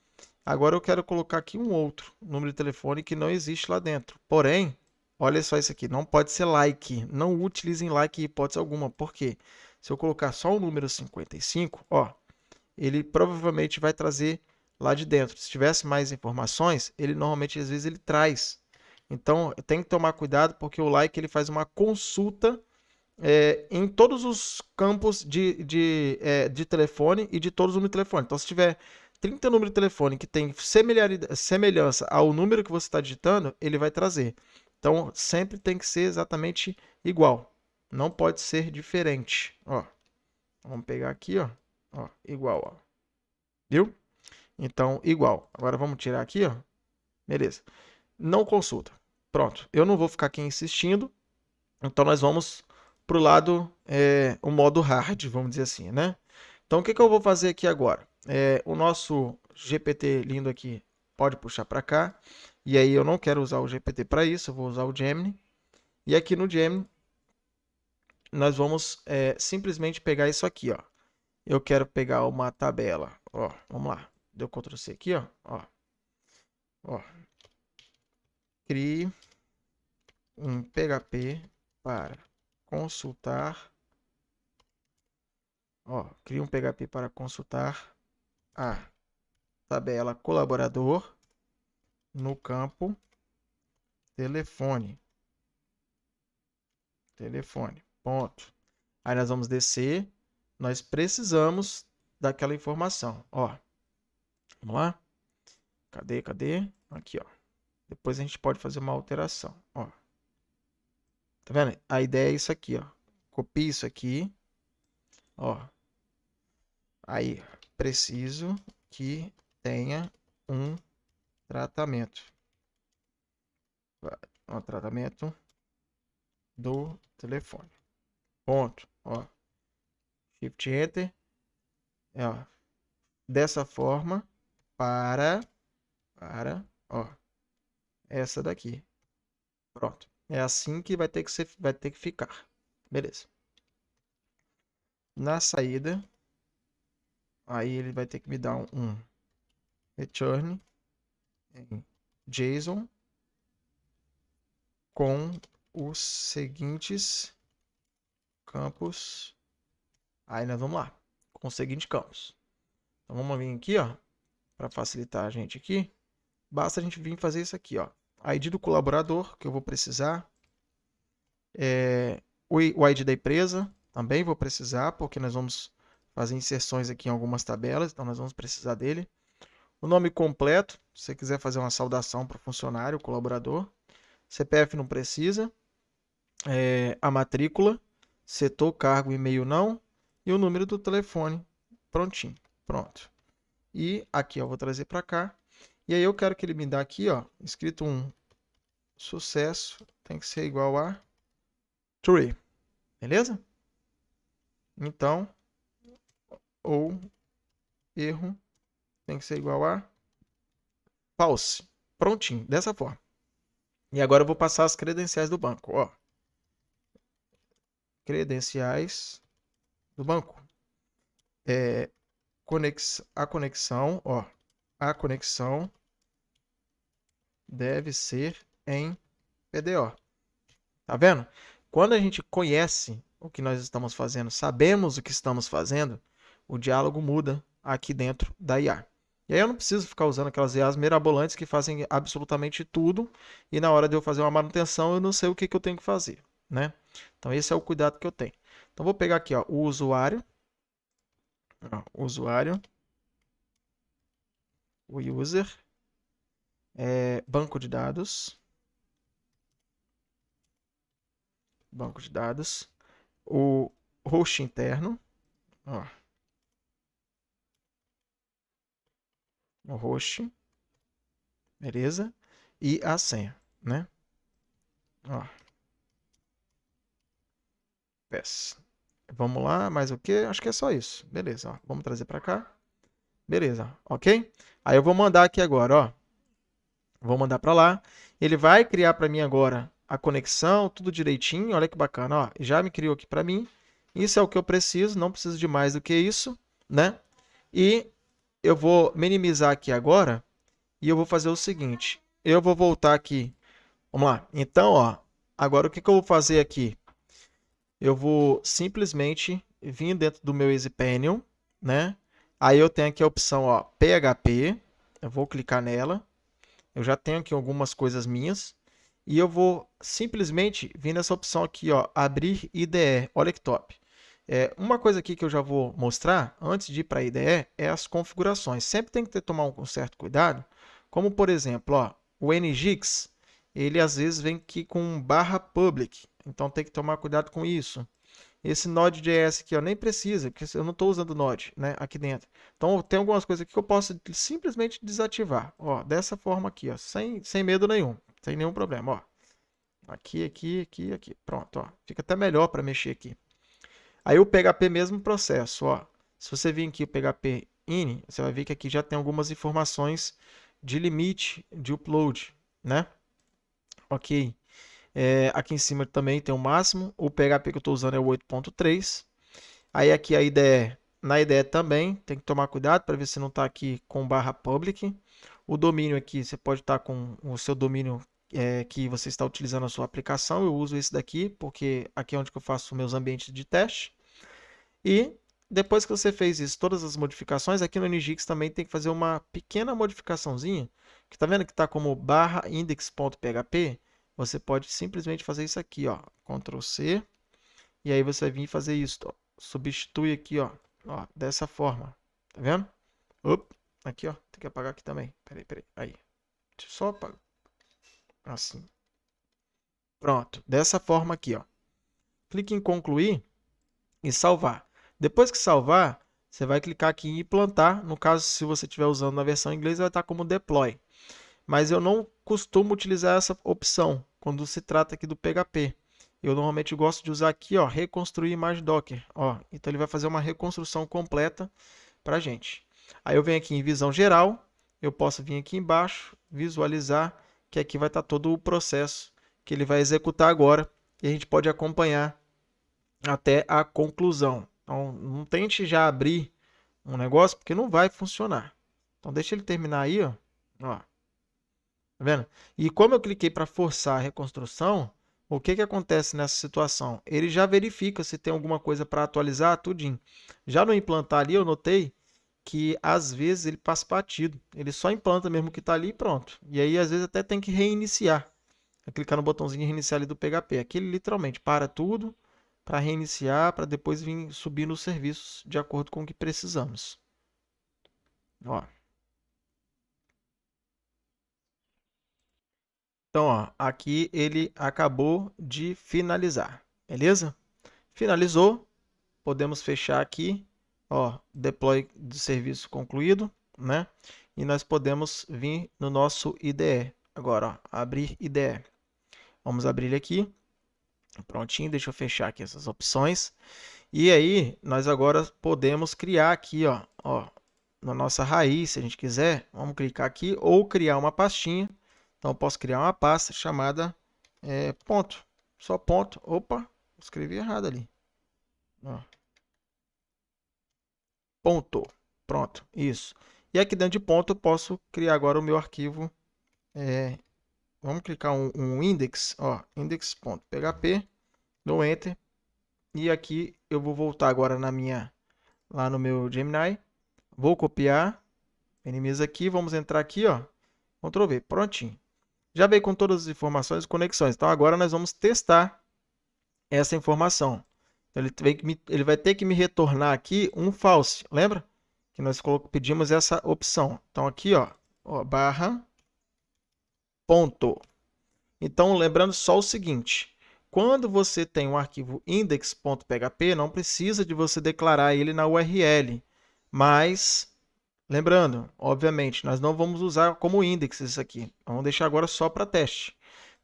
agora eu quero colocar aqui um outro número de telefone que não existe lá dentro. Porém, olha só isso aqui, não pode ser like. Não utilizem like em hipótese alguma. Por quê? Se eu colocar só o número 55, ó, ele provavelmente vai trazer lá de dentro. Se tivesse mais informações, ele normalmente às vezes ele traz. Então tem que tomar cuidado porque o like ele faz uma consulta em todos os campos de telefone e de todos os números de telefone. Então se tiver 30 números de telefone que tem semelhança ao número que você está digitando, ele vai trazer. Então sempre tem que ser exatamente igual. Não pode ser diferente. Ó, vamos pegar aqui, ó, igual, ó. Viu? Então, igual. Agora vamos tirar aqui, ó. Beleza. Não consulta. Pronto. Eu não vou ficar aqui insistindo. Então, nós vamos para o lado, o modo hard, vamos dizer assim, né? Então, o que eu vou fazer aqui agora? O nosso GPT lindo aqui pode puxar para cá. E aí, eu não quero usar o GPT para isso. Eu vou usar o Gemini. E aqui no Gemini, nós vamos simplesmente pegar isso aqui, ó. Eu quero pegar uma tabela. Ó, vamos lá. Deu Ctrl C aqui, ó. Ó. Crie um PHP para consultar. Ó, crie um PHP para consultar a tabela colaborador no campo telefone. Telefone. Ponto. Aí nós vamos descer. Nós precisamos daquela informação. Ó. Vamos lá? Cadê? Aqui, ó. Depois a gente pode fazer uma alteração, ó. Tá vendo? A ideia é isso aqui, ó. Copie isso aqui, ó. Aí, preciso que tenha um tratamento. Um tratamento do telefone. Ponto, ó. Shift Enter. Ó. Dessa forma, para, ó. Essa daqui. Pronto. É assim que vai ter que ficar. Beleza. Na saída, aí ele vai ter que me dar um return em JSON com os seguintes campos. Aí nós vamos lá, com os seguintes campos. Então vamos vir aqui, ó, para facilitar a gente aqui. Basta a gente vir fazer isso aqui, ó. ID do colaborador, que eu vou precisar. O ID da empresa, também vou precisar, porque nós vamos fazer inserções aqui em algumas tabelas, então nós vamos precisar dele. O nome completo, se você quiser fazer uma saudação para o funcionário, o colaborador. CPF não precisa. A matrícula, setor, cargo, e-mail não. E o número do telefone, prontinho. Pronto. E aqui, ó, vou trazer para cá. E aí eu quero que ele me dê aqui, ó, escrito um sucesso, tem que ser igual a true. Beleza? Então, ou erro tem que ser igual a false. Prontinho, dessa forma. E agora eu vou passar as credenciais do banco, ó. Credenciais do banco. A conexão, ó. A conexão deve ser em PDO. Tá vendo? Quando a gente conhece o que nós estamos fazendo, sabemos o que estamos fazendo, o diálogo muda aqui dentro da IA. E aí eu não preciso ficar usando aquelas IAs mirabolantes que fazem absolutamente tudo e na hora de eu fazer uma manutenção eu não sei o que eu tenho que fazer, né? Então esse é o cuidado que eu tenho. Então, vou pegar aqui, ó, o usuário, o user, banco de dados, o host interno, ó, o host, beleza? E a senha, né? Ó, pass. Vamos lá, mais o que? Acho que é só isso. Beleza, ó. Vamos trazer para cá. Beleza, ok? Aí eu vou mandar aqui agora, ó. Vou mandar para lá. Ele vai criar para mim agora a conexão, tudo direitinho. Olha que bacana, ó. Já me criou aqui para mim. Isso é o que eu preciso, não preciso de mais do que isso, né? E eu vou minimizar aqui agora e eu vou fazer o seguinte. Eu vou voltar aqui. Vamos lá. Então, ó, agora o que eu vou fazer aqui? Eu vou simplesmente vir dentro do meu EasyPanion, né? Aí eu tenho aqui a opção, ó, PHP. Eu vou clicar nela. Eu já tenho aqui algumas coisas minhas. E eu vou simplesmente vir nessa opção aqui, ó, abrir IDE. Olha que top. Uma coisa aqui que eu já vou mostrar antes de ir para a IDE é as configurações. Sempre tem que tomar um certo cuidado. Como, por exemplo, ó, o Nginx, ele às vezes vem aqui com /public. Então tem que tomar cuidado com isso. Esse Node.js aqui, ó, nem precisa, porque eu não estou usando Node, né, aqui dentro. Então tem algumas coisas aqui que eu posso simplesmente desativar, ó, dessa forma aqui, ó, sem medo nenhum, sem nenhum problema, ó. Aqui. Pronto, ó. Fica até melhor para mexer aqui. Aí o PHP mesmo processo, ó. Se você vir aqui o PHP in, você vai ver que aqui já tem algumas informações de limite de upload, né? Ok. Aqui em cima também tem o máximo. O PHP que eu estou usando é o 8.3. Aí aqui a IDE, na IDE também, tem que tomar cuidado para ver se não está aqui com /public. O domínio aqui, você pode estar com o seu domínio que você está utilizando a sua aplicação. Eu uso esse daqui, porque aqui é onde eu faço meus ambientes de teste. E depois que você fez isso, todas as modificações, aqui no Nginx também tem que fazer uma pequena modificaçãozinha, que tá vendo que está como /index.php, você pode simplesmente fazer isso aqui, ó, Ctrl C, e aí você vai vir fazer isso, ó, substitui aqui, ó, dessa forma, tá vendo? Aqui, ó, tem que apagar aqui também, peraí, aí, deixa eu só apagar, assim, pronto, dessa forma aqui, ó, clique em concluir e salvar. Depois que salvar, você vai clicar aqui em implantar. No caso, se você estiver usando na versão inglesa, vai estar como deploy. Mas eu não costumo utilizar essa opção quando se trata aqui do PHP. Eu normalmente gosto de usar aqui, ó, reconstruir imagem Docker. Ó, então ele vai fazer uma reconstrução completa para a gente. Aí eu venho aqui em visão geral, eu posso vir aqui embaixo, visualizar, que aqui vai estar todo o processo que ele vai executar agora. E a gente pode acompanhar até a conclusão. Então, não tente já abrir um negócio, porque não vai funcionar. Então, deixa ele terminar aí, ó. Tá vendo? E como eu cliquei para forçar a reconstrução, o que acontece nessa situação? Ele já verifica se tem alguma coisa para atualizar, tudinho. Já no implantar ali, eu notei que às vezes ele passa batido. Ele só implanta mesmo o que está ali e pronto. E aí, às vezes, até tem que reiniciar. É clicar no botãozinho reiniciar ali do PHP. Aqui ele literalmente para tudo para reiniciar, para depois vir subir nos serviços de acordo com o que precisamos. Ó. Então, ó, aqui ele acabou de finalizar, beleza? Finalizou, podemos fechar aqui, ó, deploy do serviço concluído, né? E nós podemos vir no nosso IDE. Agora, ó, abrir IDE. Vamos abrir ele aqui. Prontinho, deixa eu fechar aqui essas opções. E aí, nós agora podemos criar aqui, ó, na nossa raiz, se a gente quiser, vamos clicar aqui, ou criar uma pastinha. Então, eu posso criar uma pasta chamada ponto. Só ponto. Opa, escrevi errado ali. Ó. Ponto. Pronto, isso. E aqui dentro de ponto eu posso criar agora o meu arquivo. Vamos clicar um index, ó, index.php, dou Enter. E aqui eu vou voltar agora lá no meu Gemini. Vou copiar, minimiza aqui, vamos entrar aqui, ó, Ctrl V, prontinho. Já veio com todas as informações e conexões. Então agora nós vamos testar essa informação. Então, ele vai ter que me retornar aqui um false. Lembra? Que nós pedimos essa opção. Então, aqui, ó, barra ponto. Então, lembrando só o seguinte. Quando você tem um arquivo index.php, não precisa de você declarar ele na URL. Mas, lembrando, obviamente, nós não vamos usar como index isso aqui. Vamos deixar agora só para teste.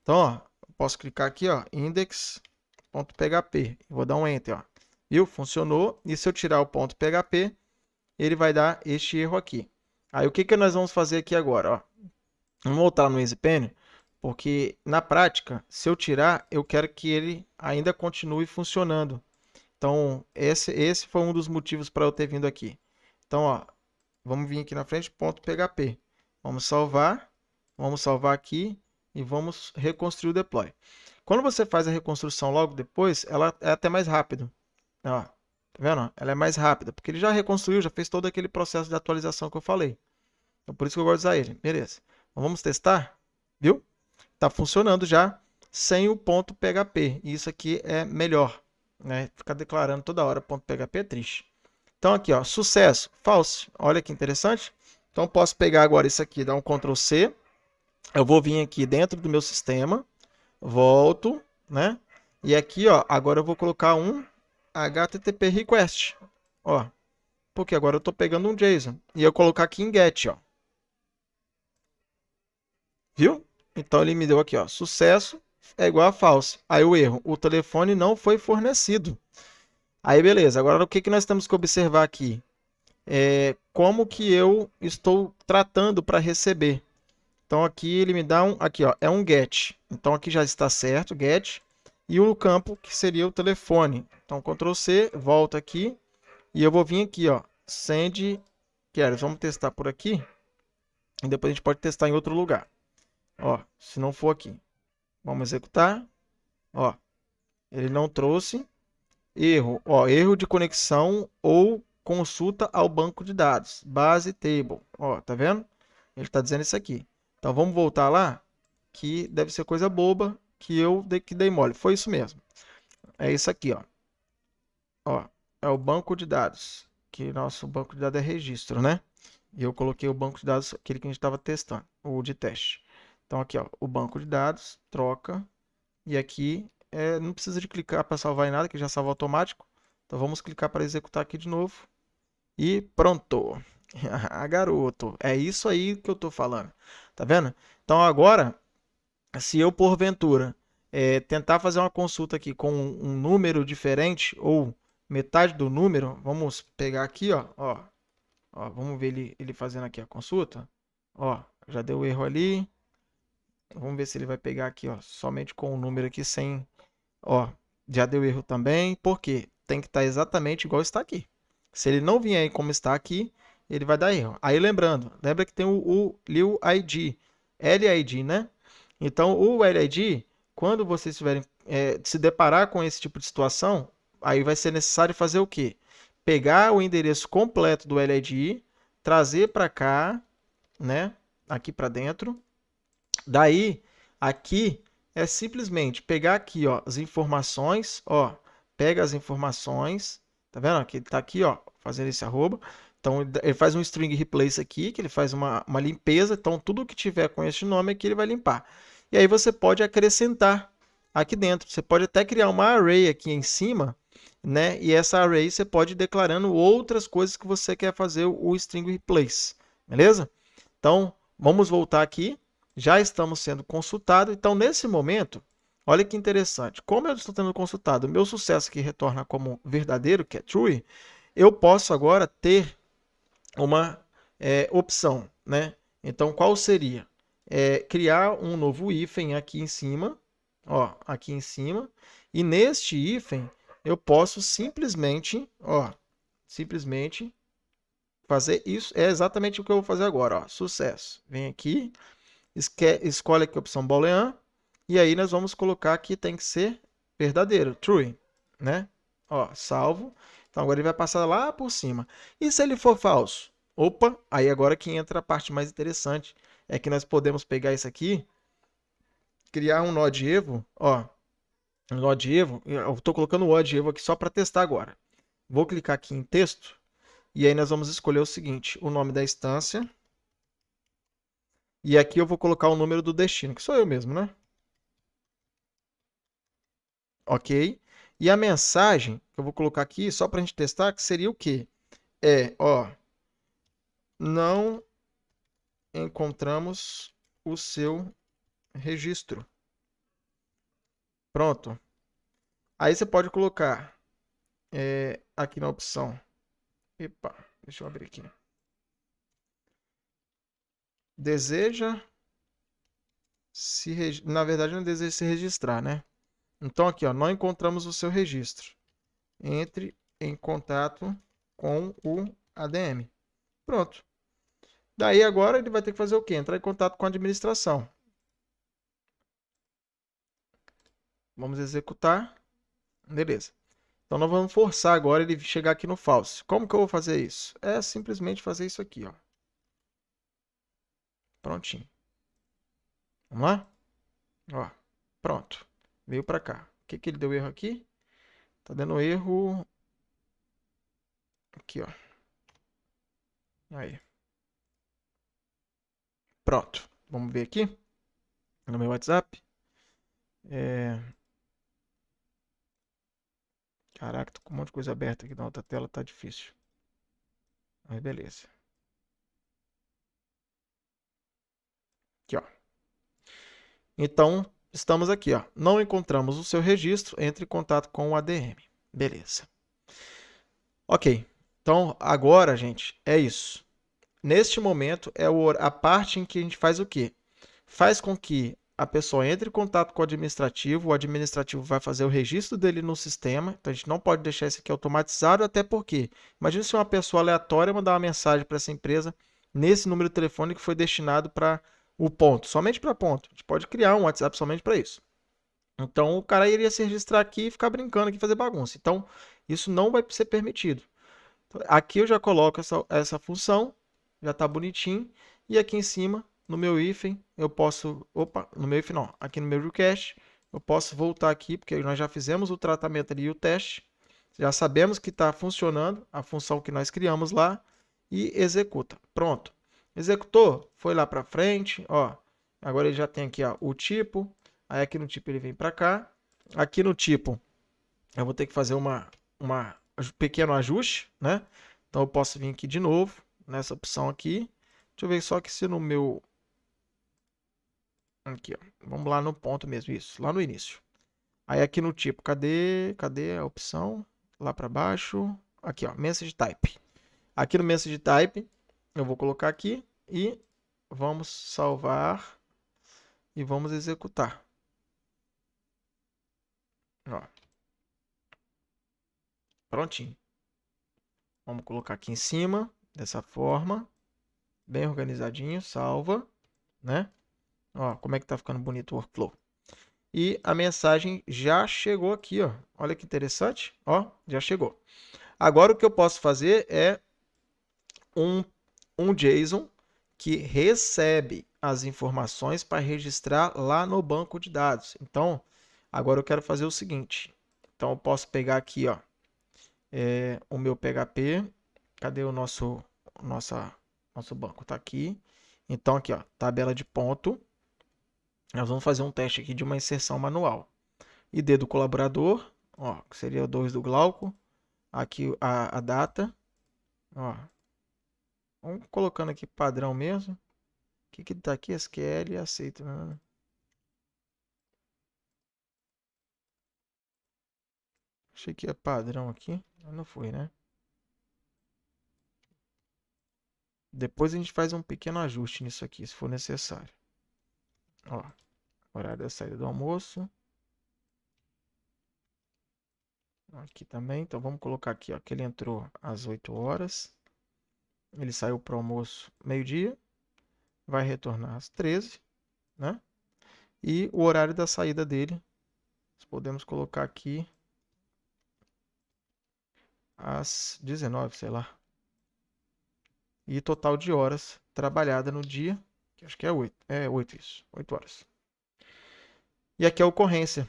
Então, ó, eu posso clicar aqui, ó, index.php. Vou dar um enter, ó. Viu? Funcionou. E se eu tirar o .php, ele vai dar este erro aqui. Aí, o que nós vamos fazer aqui agora? Ó? Vamos voltar no EasyPen, porque na prática, se eu tirar, eu quero que ele ainda continue funcionando. Então, esse foi um dos motivos para eu ter vindo aqui. Então, ó, vamos vir aqui na frente, .php. Vamos salvar aqui e vamos reconstruir o deploy. Quando você faz a reconstrução logo depois, ela é até mais rápido. Ó, tá vendo? Ela é mais rápida, porque ele já reconstruiu, já fez todo aquele processo de atualização que eu falei. Então, por isso que eu gosto de usar ele. Beleza. Então, vamos testar? Viu? Está funcionando já sem o .php. E isso aqui é melhor, né? Ficar declarando toda hora .php é triste. Então, aqui, ó, sucesso, false. Olha que interessante. Então, posso pegar agora isso aqui, dar um Ctrl C. Eu vou vir aqui dentro do meu sistema, volto, né? E aqui, ó, agora eu vou colocar um HTTP request, ó, porque agora eu estou pegando um JSON. E eu colocar aqui em get, ó. Viu? Então ele me deu aqui, ó, sucesso é igual a false. Aí o erro, o telefone não foi fornecido. Aí beleza, agora o que nós temos que observar aqui? Como que eu estou tratando para receber. Então aqui ele me dá aqui ó, é um get. Então aqui já está certo, get. E o campo que seria o telefone. Então Ctrl C, volta aqui. E eu vou vir aqui, ó, send queries. Vamos testar por aqui. E depois a gente pode testar em outro lugar. Ó, se não for aqui. Vamos executar. Ó, ele não trouxe. Erro, ó, erro de conexão ou consulta ao banco de dados. Base table. Ó, tá vendo? Ele está dizendo isso aqui. Então vamos voltar lá, que deve ser coisa boba que eu dei mole. Foi isso mesmo. É isso aqui, ó. Ó, é o banco de dados. Que nosso banco de dados é registro, né? E eu coloquei o banco de dados, aquele que a gente estava testando, o de teste. Então aqui, ó, o banco de dados, troca. E aqui não precisa de clicar para salvar em nada, que já salva automático. Então vamos clicar para executar aqui de novo. E pronto. Ah, garoto, é isso aí que eu estou falando. Tá vendo? Então agora, se eu porventura tentar fazer uma consulta aqui com um número diferente ou metade do número, vamos pegar aqui, ó, vamos ver ele fazendo aqui a consulta. Ó, já deu erro ali. Vamos ver se ele vai pegar aqui, ó, somente com o número aqui sem, ó, já deu erro também. Por quê? Tem que estar exatamente igual está aqui. Se ele não vier aí como está aqui, ele vai dar erro. Aí lembrando, lembra que tem o LID, LID, né? Então o LID, quando vocês tiverem se deparar com esse tipo de situação, aí vai ser necessário fazer o quê? Pegar o endereço completo do LID, trazer para cá, né? Aqui para dentro. Daí, aqui é simplesmente pegar aqui, ó, as informações, ó, pega as informações, tá vendo? Que ele tá aqui, ó, fazendo esse arroba. Então, ele faz um string replace aqui, que ele faz uma limpeza. Então, tudo que tiver com esse nome aqui, ele vai limpar. E aí você pode acrescentar aqui dentro. Você pode até criar uma array aqui em cima, né? E essa array você pode ir declarando outras coisas que você quer fazer o string replace, beleza? Então, vamos voltar aqui. Já estamos sendo consultados. Então, nesse momento, olha que interessante. Como eu estou sendo consultado, o meu sucesso que retorna como verdadeiro, que é true, eu posso agora ter uma opção, né? Então, qual seria? Criar um novo hífen aqui em cima, ó, aqui em cima, e neste hífen eu posso simplesmente, ó, simplesmente fazer isso. É exatamente o que eu vou fazer agora, ó, sucesso. Vem aqui, escolhe aqui a opção boolean, e aí nós vamos colocar que tem que ser verdadeiro, true, né? Ó, salvo. Então agora ele vai passar lá por cima. E se ele for falso? Opa, aí agora que entra a parte mais interessante, é que nós podemos pegar isso aqui, criar um nó de evo, ó, no Odievo, eu estou colocando o Odievo aqui só para testar agora. Vou clicar aqui em texto e aí nós vamos escolher o seguinte, o nome da instância. E aqui eu vou colocar o número do destino, que sou eu mesmo, né? Ok? E a mensagem que eu vou colocar aqui, só para a gente testar, que seria o quê? Não encontramos o seu registro. Pronto. Aí você pode colocar aqui na opção. Epa, deixa eu abrir aqui. Deseja se... Na verdade, não deseja se registrar, né? Então aqui, ó, não encontramos o seu registro. Entre em contato com o ADM. Pronto. Daí agora ele vai ter que fazer o quê? Entrar em contato com a administração. Vamos executar. Beleza. Então nós vamos forçar agora ele chegar aqui no false. Como que eu vou fazer isso? É simplesmente fazer isso aqui, ó. Prontinho. Vamos lá? Ó, pronto. Veio para cá. O que que ele deu erro aqui? Tá dando erro aqui, ó. Aí. Pronto. Vamos ver aqui no meu WhatsApp. Caraca, tô com um monte de coisa aberta aqui na outra tela, tá difícil. Mas beleza. Aqui, ó. Então, estamos aqui, ó. Não encontramos o seu registro, entre em contato com o ADM. Beleza. Ok. Então, agora, gente, é isso. Neste momento, é a parte em que a gente faz o quê? Faz com que a pessoa entre em contato com o administrativo vai fazer o registro dele no sistema, então a gente não pode deixar isso aqui automatizado, até porque, imagina se uma pessoa aleatória mandar uma mensagem para essa empresa nesse número de telefone que foi destinado para o ponto, somente para ponto. A gente pode criar um WhatsApp somente para isso. Então o cara iria se registrar aqui e ficar brincando aqui, fazer bagunça. Então isso não vai ser permitido. Aqui eu já coloco essa função, já está bonitinho, e aqui em cima, no meu hífen, eu posso, opa, no meu hífen não, aqui no meu request, eu posso voltar aqui, porque nós já fizemos o tratamento ali e o teste, já sabemos que está funcionando a função que nós criamos lá, e executa. Pronto. Executou, foi lá para frente, ó, agora ele já tem aqui ó, o tipo, aí aqui no tipo ele vem para cá, aqui no tipo eu vou ter que fazer uma pequeno ajuste, né? Então eu posso vir aqui de novo, nessa opção aqui. Deixa eu ver só que se no meu... Aqui, ó. Vamos lá no ponto mesmo, isso, lá no início. Aí aqui no tipo, cadê a opção? Lá para baixo. Aqui, ó, Message Type. Aqui no Message Type, eu vou colocar aqui e vamos salvar e vamos executar. Ó. Prontinho. Vamos colocar aqui em cima, dessa forma. Bem organizadinho, salva, né? Ó, como é que tá ficando bonito o workflow. E a mensagem já chegou aqui, ó. Olha que interessante, ó, já chegou. Agora o que eu posso fazer é um JSON que recebe as informações para registrar lá no banco de dados. Então, agora eu quero fazer o seguinte. Então, eu posso pegar aqui, ó, o meu PHP. Cadê o nosso banco? Tá aqui. Então, aqui, ó, tabela de ponto. Nós vamos fazer um teste aqui de uma inserção manual. ID do colaborador, ó, que seria o 2 do Glauco. Aqui a data. Ó. Vamos colocando aqui padrão mesmo. O que que tá aqui? SQL aceito, né? Achei que é padrão aqui, mas não foi, né? Depois a gente faz um pequeno ajuste nisso aqui, se for necessário. Ó, horário da saída do almoço. Aqui também, então vamos colocar aqui, ó, que ele entrou às 8 horas. Ele saiu para o almoço meio-dia. Vai retornar às 13, né? E o horário da saída dele, nós podemos colocar aqui às 19, sei lá. E total de horas trabalhada no dia, que acho que é 8. É 8 isso, 8 horas. E aqui a ocorrência.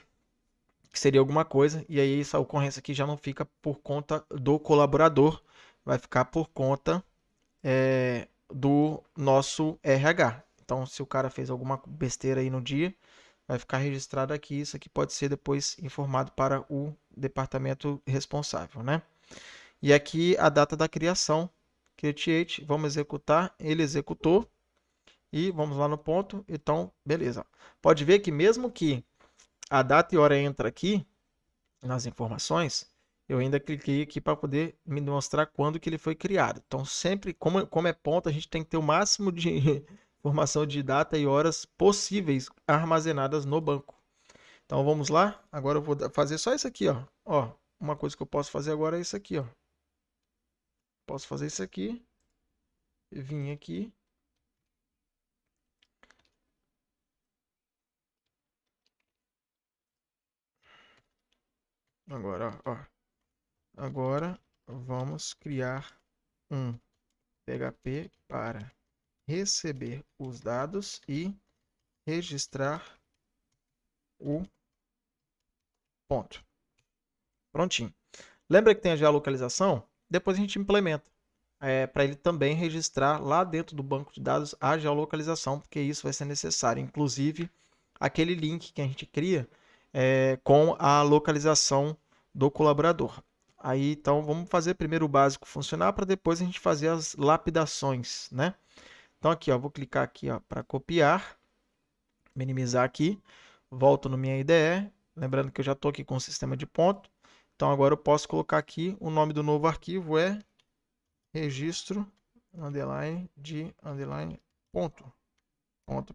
que seria alguma coisa, e aí essa ocorrência aqui já não fica por conta do colaborador, vai ficar por conta do nosso RH. Então, se o cara fez alguma besteira aí no dia, vai ficar registrado aqui. Isso aqui pode ser depois informado para o departamento responsável, né? E aqui a data da criação, create, vamos executar, ele executou e vamos lá no ponto. Então, beleza. Pode ver que mesmo que a data e hora entra aqui nas informações, eu ainda cliquei aqui para poder me mostrar quando que ele foi criado. Então, sempre, como é ponto, a gente tem que ter o máximo de informação de data e horas possíveis armazenadas no banco. Então, vamos lá. Agora eu vou fazer só isso aqui, ó. Ó, uma coisa que eu posso fazer agora é isso aqui, ó. Posso fazer isso aqui. Vim aqui. Agora, ó. Agora vamos criar um PHP para receber os dados e registrar o ponto. Prontinho. Lembra que tem a geolocalização? Depois a gente implementa. Para ele também registrar lá dentro do banco de dados a geolocalização, porque isso vai ser necessário. Inclusive, aquele link que a gente cria com a localização do colaborador. Aí, então, vamos fazer primeiro o básico funcionar para depois a gente fazer as lapidações, né? Então, aqui, ó, vou clicar aqui para copiar, minimizar aqui, volto no minha IDE, lembrando que eu já estou aqui com o sistema de ponto. Então, agora eu posso colocar aqui, o nome do novo arquivo é registro underline de underline ponto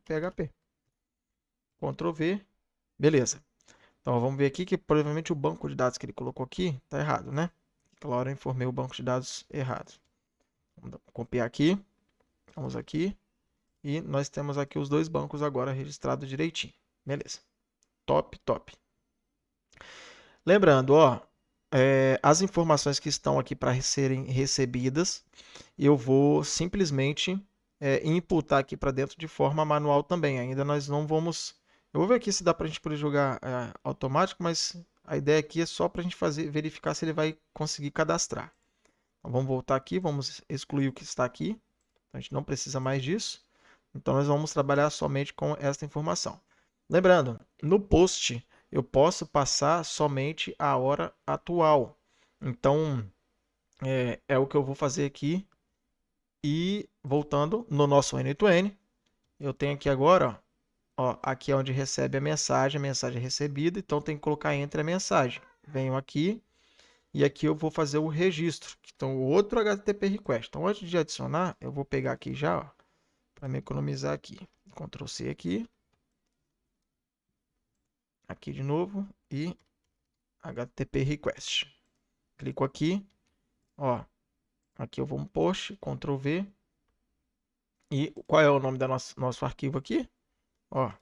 .php. Ctrl V, beleza. Então vamos ver aqui que provavelmente o banco de dados que ele colocou aqui está errado, né? Aquela hora eu informei o banco de dados errado. Vamos copiar aqui, vamos aqui e nós temos aqui os dois bancos agora registrados direitinho. Beleza. Top, top. Lembrando, ó, as informações que estão aqui para serem recebidas, eu vou simplesmente imputar aqui para dentro de forma manual também. Ainda nós não vamos... Eu vou ver aqui se dá para a gente poder jogar automático, mas a ideia aqui é só para a gente verificar se ele vai conseguir cadastrar. Então, vamos voltar aqui, vamos excluir o que está aqui. A gente não precisa mais disso. Então, nós vamos trabalhar somente com esta informação. Lembrando, no post eu posso passar somente a hora atual. Então, é o que eu vou fazer aqui. E voltando no nosso N2N, eu tenho aqui agora, ó, aqui é onde recebe a mensagem recebida, então tem que colocar entre a mensagem. Venho aqui e aqui eu vou fazer o registro, então o outro HTTP request. Então antes de adicionar, eu vou pegar aqui já, para me economizar aqui. Ctrl C aqui. Aqui de novo e HTTP request. Clico aqui, ó. Aqui eu vou um post, Ctrl V. E qual é o nome do nosso arquivo aqui? Ó.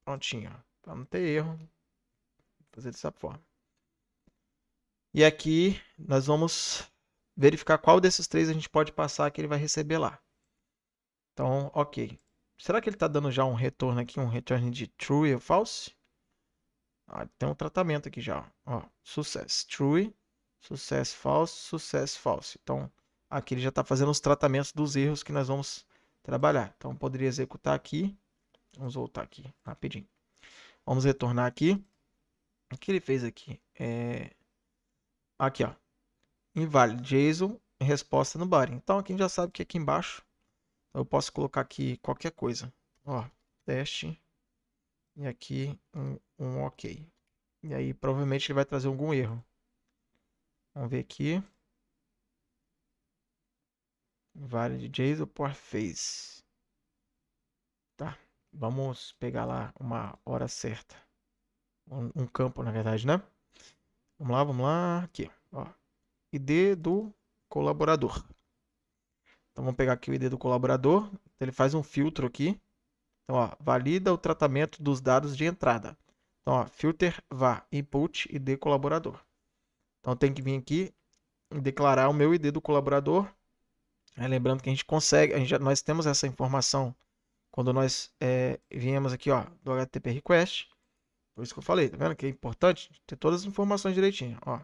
Prontinho, para não ter erro. Vou fazer dessa forma. E aqui nós vamos verificar qual desses três a gente pode passar que ele vai receber lá. Então, ok. Será que ele está dando já um retorno aqui, um return de true ou false? Tem um tratamento aqui já. Ó, success true, success false. Então, aqui ele já está fazendo os tratamentos dos erros que nós vamos trabalhar. Então, poderia executar aqui. Vamos voltar aqui rapidinho. Vamos retornar aqui. O que ele fez aqui? Aqui, ó. Inválido JSON, resposta no body. Então, aqui a gente já sabe que aqui embaixo eu posso colocar aqui qualquer coisa. Ó, teste. E aqui um ok. E aí, provavelmente, ele vai trazer algum erro. Vamos ver aqui. Inválido JSON por phase. Tá. Vamos pegar lá uma hora certa. Um campo, na verdade, né? Vamos lá. Aqui, ó. ID do colaborador. Então, vamos pegar aqui o ID do colaborador. Ele faz um filtro aqui. Então, ó, valida o tratamento dos dados de entrada. Então, ó, filter var input ID colaborador. Então, tem que vir aqui e declarar o meu ID do colaborador. Lembrando que a gente consegue, nós temos essa informação quando nós viemos aqui, ó, do HTTP request. Por isso que eu falei, tá vendo que é importante ter todas as informações direitinho. Ó,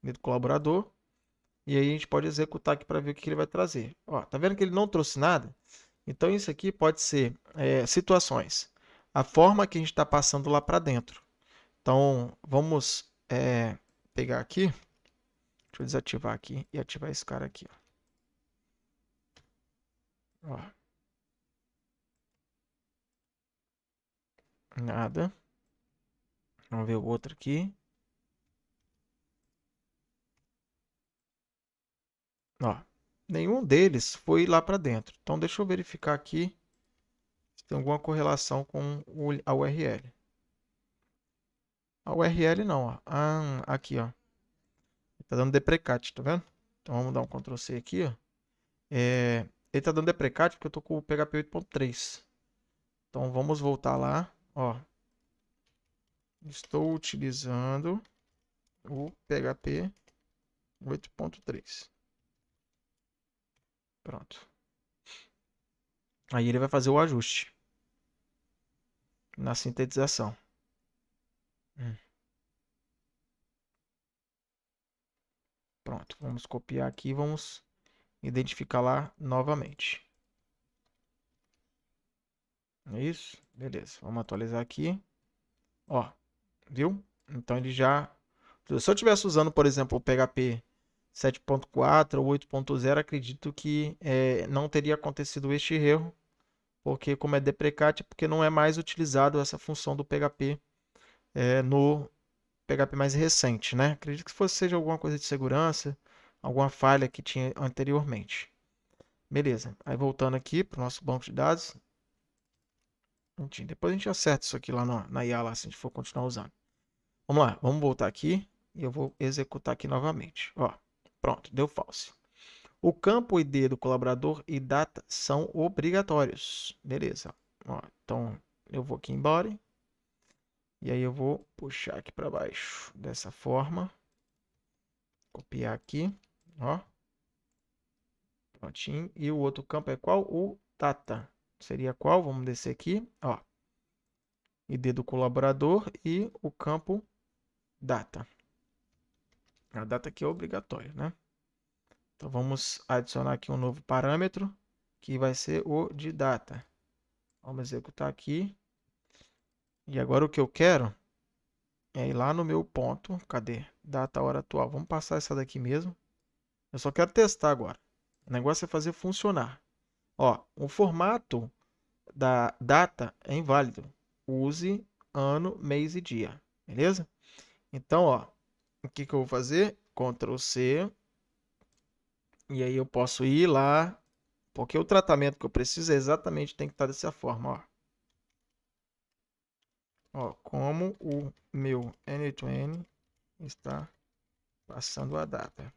do colaborador. E aí a gente pode executar aqui para ver o que ele vai trazer. Ó, tá vendo que ele não trouxe nada? Então isso aqui pode ser situações. A forma que a gente está passando lá para dentro. Então vamos pegar aqui. Deixa eu desativar aqui e ativar esse cara aqui. Ó. Nada. Vamos ver o outro aqui. Ó, nenhum deles foi lá para dentro. Então deixa eu verificar aqui se tem alguma correlação com a URL. A URL não, ó. Ah, aqui, ó. Tá dando deprecate, tá vendo? Então vamos dar um Ctrl C aqui, ó. Ele tá dando deprecate porque eu tô com o PHP 8.3. Então vamos voltar lá, ó. Estou utilizando o PHP 8.3. Pronto. Aí ele vai fazer o ajuste na sintetização. Pronto, vamos copiar aqui e vamos identificar lá novamente. É isso? Beleza, vamos atualizar aqui. Ó, viu? Então ele já... Se eu estivesse usando, por exemplo, o PHP 7.4 ou 8.0, acredito que não teria acontecido este erro, porque como é deprecate, porque não é mais utilizado essa função do PHP no PHP mais recente, né? Acredito que seja alguma coisa de segurança, alguma falha que tinha anteriormente. Beleza, aí voltando aqui para o nosso banco de dados. Depois a gente acerta isso aqui lá na IA, lá, se a gente for continuar usando. Vamos lá, vamos voltar aqui e eu vou executar aqui novamente. Ó, pronto, deu false. O campo ID do colaborador e data são obrigatórios. Beleza. Ó, então eu vou aqui em Body. E aí eu vou puxar aqui para baixo dessa forma. Copiar aqui. Ó. Prontinho. E o outro campo é qual? O data. Seria qual? Vamos descer aqui. Ó. ID do colaborador e o campo data. A data aqui é obrigatória, né? Então vamos adicionar aqui um novo parâmetro, que vai ser o de data. Vamos executar aqui. E agora o que eu quero é ir lá no meu ponto. Cadê? Data, hora atual. Vamos passar essa daqui mesmo. Eu só quero testar agora. O negócio é fazer funcionar. Ó, o formato da data é inválido. Use ano, mês e dia. Beleza? Então, ó, o que eu vou fazer? Ctrl C. E aí eu posso ir lá, porque o tratamento que eu preciso é exatamente tem que estar dessa forma, ó. Ó, como o meu N2N está passando a data,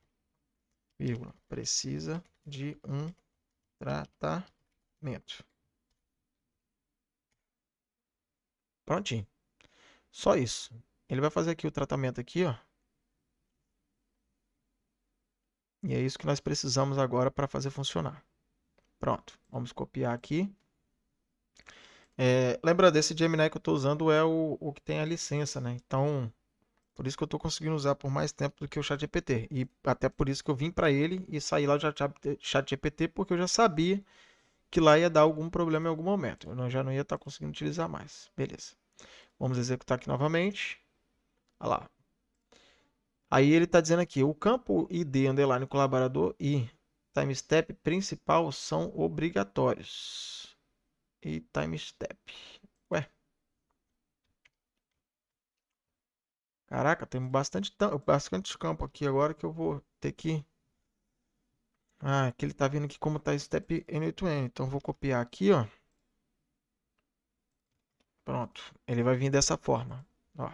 vírgula, precisa de um tratamento. Prontinho. Só isso. Ele vai fazer aqui o tratamento aqui, ó. E é isso que nós precisamos agora para fazer funcionar. Pronto. Vamos copiar aqui. Lembra desse Gemini que eu estou usando é o que tem a licença, né? Então, por isso que eu estou conseguindo usar por mais tempo do que o ChatGPT. E até por isso que eu vim para ele e saí lá do ChatGPT, porque eu já sabia que lá ia dar algum problema em algum momento. Eu já não ia estar conseguindo utilizar mais. Beleza. Vamos executar aqui novamente. Olha lá. Aí ele está dizendo aqui, o campo ID underline colaborador e timestamp principal são obrigatórios. E timestamp. Ué. Caraca, tem bastante campo aqui agora que eu vou ter que... Ah, aqui ele está vendo aqui como está step N8N. Então eu vou copiar aqui, ó. Pronto. Ele vai vir dessa forma. Ó.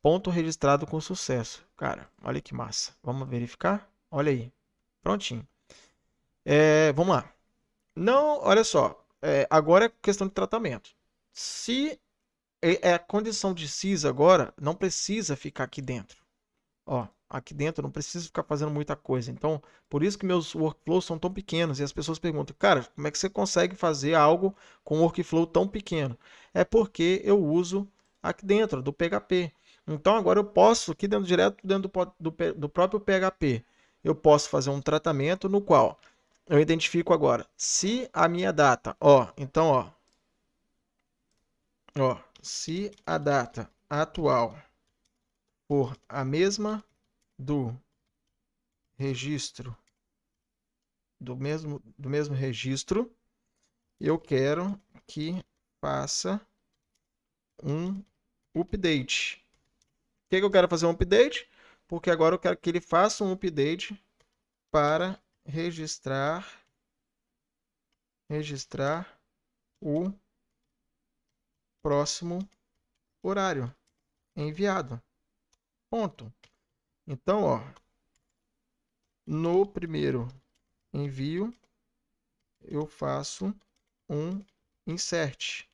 Ponto registrado com sucesso. Cara, olha que massa. Vamos verificar? Olha aí. Prontinho. Vamos lá. Não, olha só. Agora é questão de tratamento. Se a condição de CIS agora, não precisa ficar aqui dentro. Ó, aqui dentro não precisa ficar fazendo muita coisa. Então, por isso que meus workflows são tão pequenos. E as pessoas perguntam, cara, como é que você consegue fazer algo com um workflow tão pequeno? É porque eu uso aqui dentro do PHP. Então agora eu posso, aqui dentro direto dentro do próprio PHP, eu posso fazer um tratamento no qual eu identifico agora se a minha data, então, se a data atual for a mesma do registro, do mesmo registro, eu quero que faça um update. Por que eu quero fazer um update? Porque agora eu quero que ele faça um update para registrar o próximo horário enviado. Ponto. Então, no primeiro envio, eu faço um insert,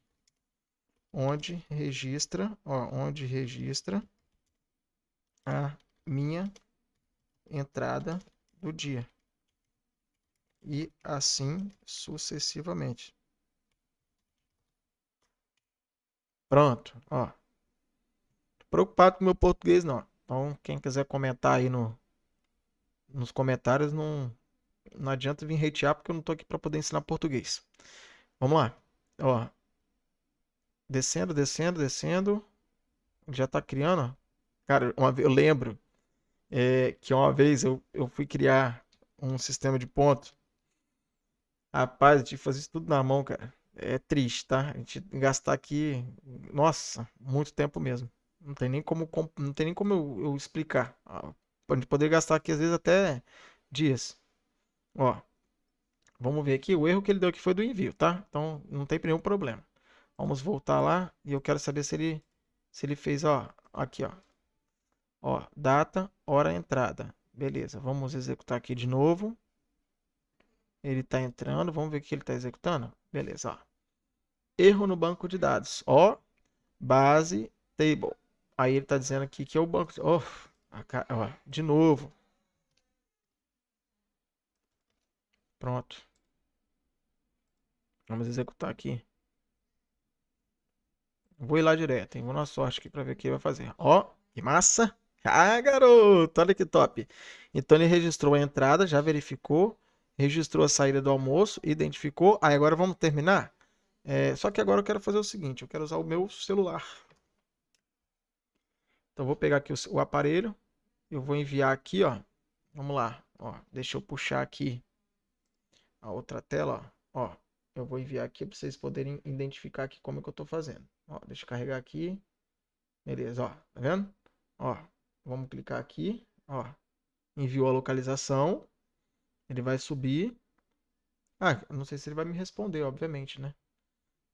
onde registra a minha entrada do dia. E assim sucessivamente. Pronto, Preocupado com o meu português, não. Então, quem quiser comentar aí nos comentários, não adianta vir hatear, porque eu não tô aqui para poder ensinar português. Vamos lá. Descendo. Já tá criando, Cara, eu lembro que uma vez eu fui criar um sistema de ponto. Rapaz, eu tive que fazer isso tudo na mão, cara. É triste, tá? A gente gastar aqui, nossa, muito tempo mesmo. Não tem nem como eu explicar. A gente poder gastar aqui às vezes até dias. Ó, vamos ver aqui. O erro que ele deu aqui foi do envio, tá? Então não tem nenhum problema. Vamos voltar lá e eu quero saber se ele fez, aqui, data, hora, entrada. Beleza, vamos executar aqui de novo. Ele está entrando, vamos ver o que ele está executando. Beleza, erro no banco de dados. Base table. Aí ele está dizendo aqui que é o banco. De novo. Pronto. Vamos executar aqui. Vou ir lá direto, hein? Vou na sorte aqui para ver o que ele vai fazer. Que massa! Ah, garoto! Olha que top! Então ele registrou a entrada, já verificou, registrou a saída do almoço, identificou. Aí agora vamos terminar? Só que agora eu quero fazer o seguinte, eu quero usar o meu celular. Então eu vou pegar aqui o aparelho, eu vou enviar aqui, vamos lá, deixa eu puxar aqui a outra tela, eu vou enviar aqui para vocês poderem identificar aqui como é que eu estou fazendo. Deixa eu carregar aqui, beleza, tá vendo? Vamos clicar aqui, enviou a localização, ele vai subir. Não sei se ele vai me responder, obviamente, né?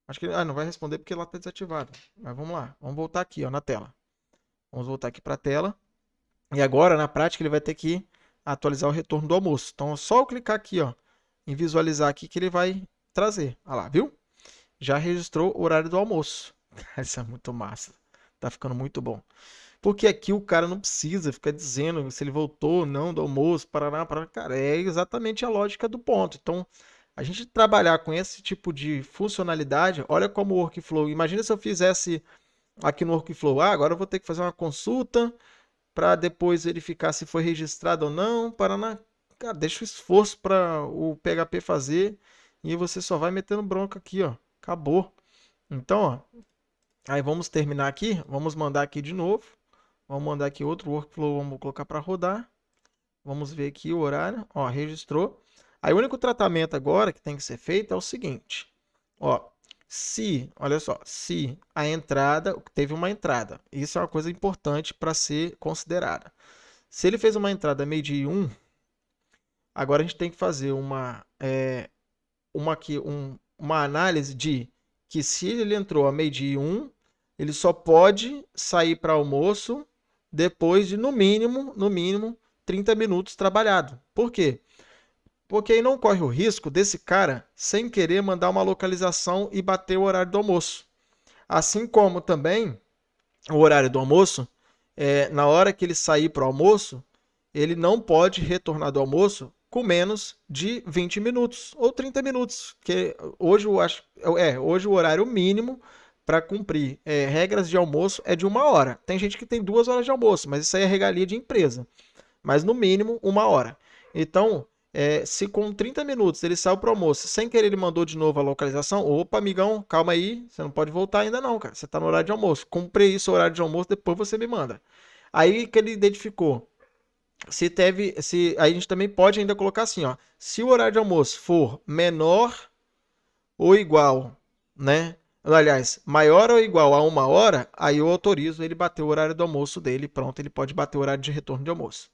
Acho que não vai responder porque lá está desativado. Mas vamos lá, vamos voltar aqui, na tela. Vamos voltar aqui para a tela. E agora, na prática, ele vai ter que atualizar o retorno do almoço. Então, é só eu clicar aqui, em visualizar aqui que ele vai trazer. Olha lá, viu? Já registrou o horário do almoço. Isso é muito massa. Tá ficando muito bom. Porque aqui o cara não precisa ficar dizendo se ele voltou ou não do almoço, paraná. Cara, é exatamente a lógica do ponto. Então, a gente trabalhar com esse tipo de funcionalidade, olha como o workflow. Imagina se eu fizesse aqui no workflow, agora eu vou ter que fazer uma consulta para depois verificar se foi registrado ou não, paraná. Cara, deixa o esforço para o PHP fazer e você só vai metendo bronca aqui, acabou. Então, aí vamos terminar aqui, vamos mandar aqui de novo. Vamos mandar aqui outro workflow, vamos colocar para rodar. Vamos ver aqui o horário, registrou. Aí o único tratamento agora que tem que ser feito é o seguinte, olha só, se a entrada, teve uma entrada, isso é uma coisa importante para ser considerada. Se ele fez uma entrada meio-dia e 1, agora a gente tem que fazer uma análise de que se ele entrou a meio-dia e 1, ele só pode sair para almoço depois de, no mínimo, 30 minutos trabalhado. Por quê? Porque aí não corre o risco desse cara, sem querer, mandar uma localização e bater o horário do almoço. Assim como também o horário do almoço, na hora que ele sair para o almoço, ele não pode retornar do almoço com menos de 20 minutos ou 30 minutos. Que hoje hoje o horário mínimo para cumprir regras de almoço é de 1 hora. Tem gente que tem 2 horas de almoço, mas isso aí é regalia de empresa. Mas no mínimo 1 hora. Então, se com 30 minutos ele saiu pro almoço, sem querer ele mandou de novo a localização, opa, amigão, calma aí, você não pode voltar ainda não, cara. Você tá no horário de almoço. Cumpre isso, horário de almoço, depois você me manda. Aí que ele identificou. Aí a gente também pode ainda colocar assim, ó. Se o horário de almoço for menor ou igual, né? Aliás, maior ou igual a 1 hora, aí eu autorizo ele bater o horário do almoço dele. Pronto, ele pode bater o horário de retorno de almoço.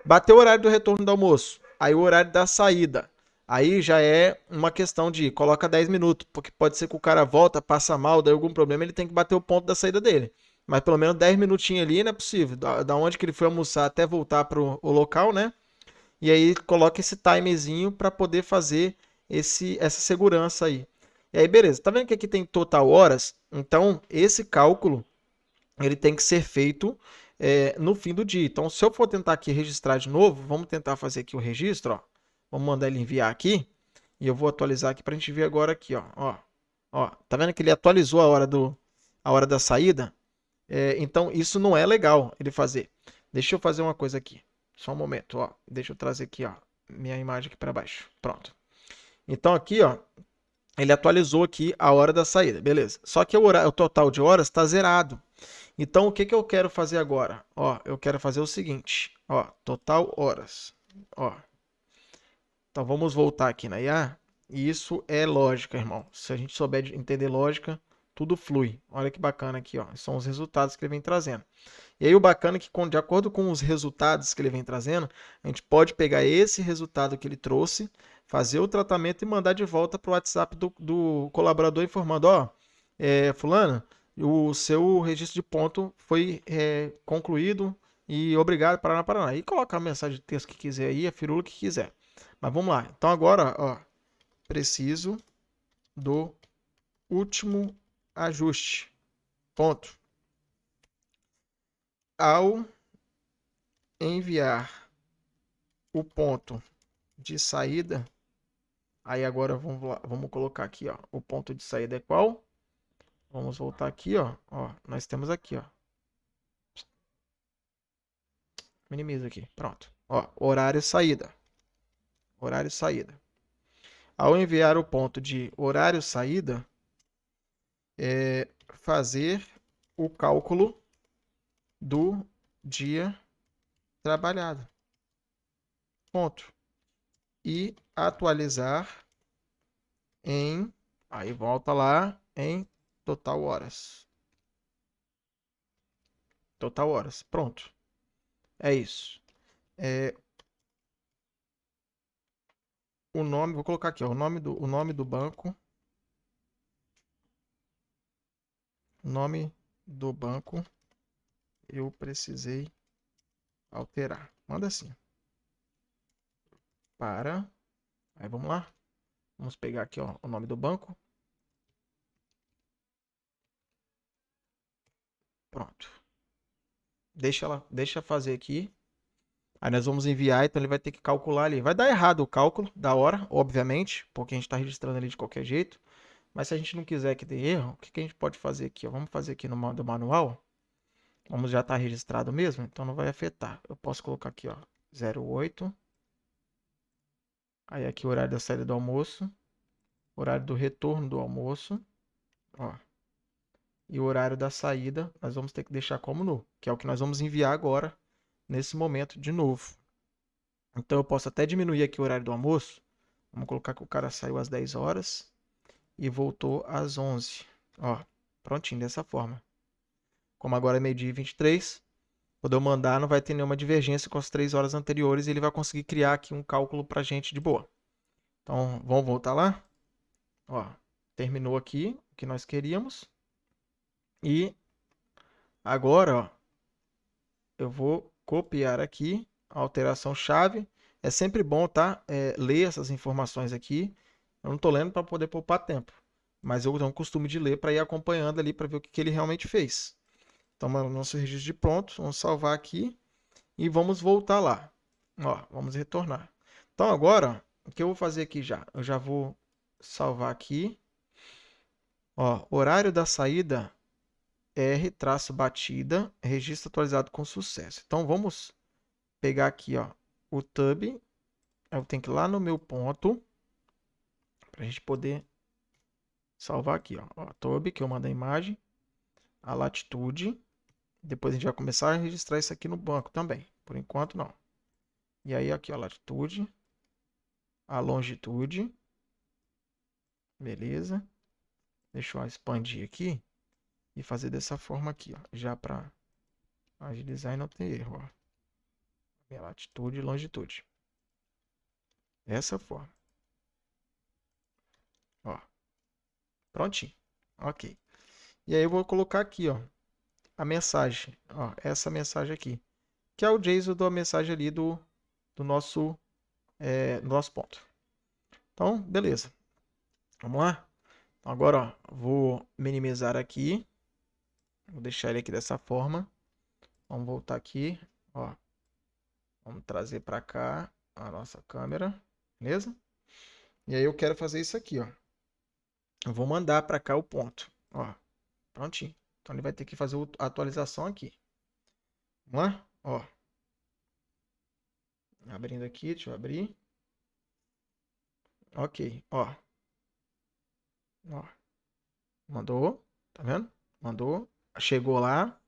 Bateu o horário do retorno do almoço, aí o horário da saída. Aí já é uma questão de coloca 10 minutos, porque pode ser que o cara volta, passa mal, dá algum problema, ele tem que bater o ponto da saída dele. Mas pelo menos 10 minutinhos ali não é possível. Da onde que ele foi almoçar até voltar pro o local, né? E aí coloca esse timerzinho para poder fazer essa segurança aí. E aí, beleza. Tá vendo que aqui tem total horas? Então, esse cálculo ele tem que ser feito no fim do dia. Então, se eu for tentar aqui registrar de novo, vamos tentar fazer aqui o registro, ó. Vamos mandar ele enviar aqui. E eu vou atualizar aqui para a gente ver agora aqui, ó. Ó, tá vendo que ele atualizou a hora da saída? Então, isso não é legal ele fazer. Deixa eu fazer uma coisa aqui. Só um momento, ó. Deixa eu trazer aqui, ó, minha imagem aqui para baixo. Pronto. Então, aqui, ó, ele atualizou aqui a hora da saída, beleza. Só que o total de horas está zerado. Então, o que que eu quero fazer agora? Ó, eu quero fazer o seguinte, ó, total horas. Ó. Então, vamos voltar aqui na IA. E isso é lógica, irmão. Se a gente souber entender lógica, tudo flui. Olha que bacana aqui, ó. São os resultados que ele vem trazendo. E aí o bacana é que, de acordo com os resultados que ele vem trazendo, a gente pode pegar esse resultado que ele trouxe, fazer o tratamento e mandar de volta para o WhatsApp do colaborador informando, ó, fulano, o seu registro de ponto foi concluído e obrigado, Paraná, Paraná. E coloca a mensagem de texto que quiser aí, a firula que quiser. Mas vamos lá. Então agora, ó, preciso do último ajuste. Ponto. Ao enviar o ponto de saída, aí agora vamos colocar aqui, ó, o ponto de saída é qual? Vamos voltar aqui, ó, nós temos aqui, ó, minimiza aqui, pronto, ó, horário saída, horário saída. Ao enviar o ponto de horário saída, fazer o cálculo do dia trabalhado, ponto, e atualizar aí volta lá em total horas. Total horas. Pronto. É isso. O nome, vou colocar aqui, ó, o nome do banco. Nome do banco. Eu precisei alterar. Manda assim. Aí vamos lá. Vamos pegar aqui, ó, o nome do banco. Pronto. Deixa fazer aqui. Aí nós vamos enviar, então ele vai ter que calcular ali. Vai dar errado o cálculo da hora, obviamente, porque a gente está registrando ali de qualquer jeito. Mas se a gente não quiser que dê erro, o que que a gente pode fazer aqui? Ó? Vamos fazer aqui no modo manual. Vamos já estar registrado mesmo, então não vai afetar. Eu posso colocar aqui, ó, 08. Aí aqui o horário da saída do almoço. Horário do retorno do almoço. Ó. E o horário da saída, nós vamos ter que deixar como nu, que é o que nós vamos enviar agora, nesse momento, de novo. Então eu posso até diminuir aqui o horário do almoço. Vamos colocar que o cara saiu às 10 horas e voltou às 11. Ó, prontinho, dessa forma. Como agora é meio-dia e 23, quando eu mandar não vai ter nenhuma divergência com as 3 horas anteriores e ele vai conseguir criar aqui um cálculo pra gente de boa. Então, vamos voltar lá? Ó, terminou aqui o que nós queríamos. E agora, ó, eu vou copiar aqui a alteração chave. É sempre bom, tá? Ler essas informações aqui. Eu não estou lendo para poder poupar tempo, mas eu tenho um costume de ler para ir acompanhando ali para ver o que ele realmente fez. Então, nosso registro de pontos, vamos salvar aqui e vamos voltar lá. Ó, vamos retornar. Então, agora, o que eu vou fazer aqui já? Eu já vou salvar aqui. Ó, horário da saída, R-batida, registro atualizado com sucesso. Então, vamos pegar aqui, ó, o tub. Eu tenho que ir lá no meu ponto, para a gente poder salvar aqui, ó, tub, que eu mando a imagem, a latitude. Depois a gente vai começar a registrar isso aqui no banco também. Por enquanto, não. E aí, aqui, ó, a latitude, a longitude. Beleza. Deixa eu expandir aqui e fazer dessa forma aqui, ó, já para agilizar e não ter erro, ó. Minha latitude e longitude. Dessa forma. Ó. Prontinho. Ok. E aí eu vou colocar aqui, ó, a mensagem. Ó, essa mensagem aqui. Que é o JSON da mensagem ali do nosso ponto. Então, beleza. Vamos lá? Agora, ó, vou minimizar aqui. Vou deixar ele aqui dessa forma. Vamos voltar aqui, ó. Vamos trazer para cá a nossa câmera, beleza? E aí eu quero fazer isso aqui, ó. Eu vou mandar para cá o ponto, ó. Prontinho. Então ele vai ter que fazer a atualização aqui. Vamos lá? Ó. Abrindo aqui, deixa eu abrir. Ok, ó. Ó. Mandou, tá vendo? Mandou. Chegou lá.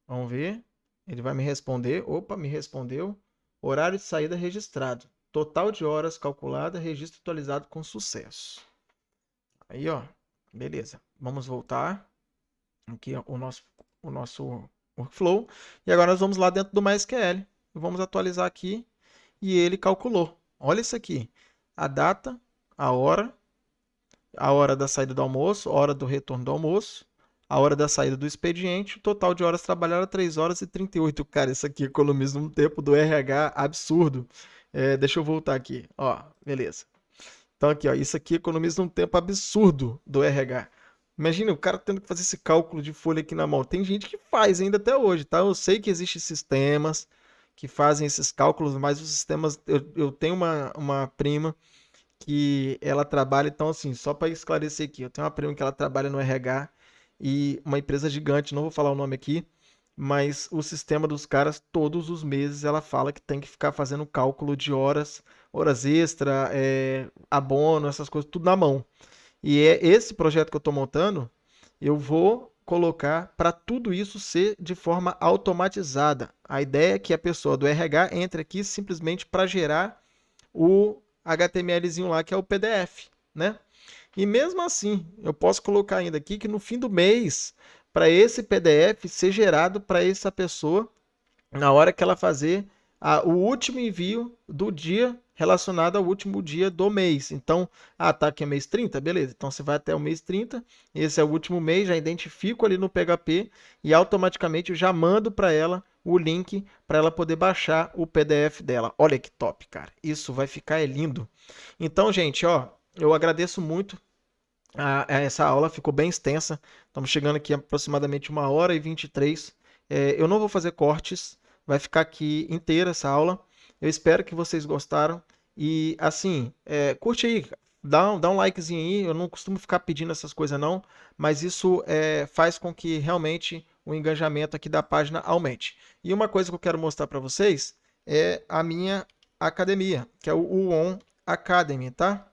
Vamos ver. Ele vai me responder. Opa, me respondeu. Horário de saída registrado. Total de horas calculada, registro atualizado com sucesso. Aí, ó. Beleza. Vamos voltar. Aqui, ó, o nosso workflow. E agora nós vamos lá dentro do MySQL. Vamos atualizar aqui. E ele calculou. Olha isso aqui. A data, a hora da saída do almoço, a hora do retorno do almoço, a hora da saída do expediente, o total de horas trabalhadas 3 horas e 38. Cara, isso aqui economiza um tempo do RH absurdo. Deixa eu voltar aqui. Ó, beleza. Então aqui, ó, isso aqui economiza um tempo absurdo do RH. Imagina o cara tendo que fazer esse cálculo de folha aqui na mão. Tem gente que faz ainda até hoje, tá? Eu sei que existem sistemas que fazem esses cálculos, mas os sistemas... Eu tenho uma prima que ela trabalha, então assim, só para esclarecer aqui, eu tenho uma prima que ela trabalha no RH e uma empresa gigante, não vou falar o nome aqui, mas o sistema dos caras, todos os meses ela fala que tem que ficar fazendo cálculo de horas extra, abono, essas coisas, tudo na mão. E é esse projeto que eu estou montando, eu vou colocar para tudo isso ser de forma automatizada. A ideia é que a pessoa do RH entre aqui simplesmente para gerar o HTMLzinho lá, que é o PDF, né? E mesmo assim, eu posso colocar ainda aqui que no fim do mês, para esse PDF ser gerado para essa pessoa, na hora que ela fazer o último envio do dia relacionado ao último dia do mês. Então, tá aqui é mês 30, beleza. Então você vai até o mês 30, esse é o último mês, já identifico ali no PHP e automaticamente eu já mando para ela o link para ela poder baixar o PDF dela. Olha que top, cara. Isso vai ficar lindo. Então, gente, ó, eu agradeço muito. Essa aula ficou bem extensa. Estamos chegando aqui a aproximadamente 1h23. Eu não vou fazer cortes. Vai ficar aqui inteira essa aula. Eu espero que vocês gostaram. E assim, curte aí, dá um likezinho aí. Eu não costumo ficar pedindo essas coisas não, mas isso faz com que realmente o engajamento aqui da página aumente. E uma coisa que eu quero mostrar para vocês é a minha academia, que é o UON Academy, tá?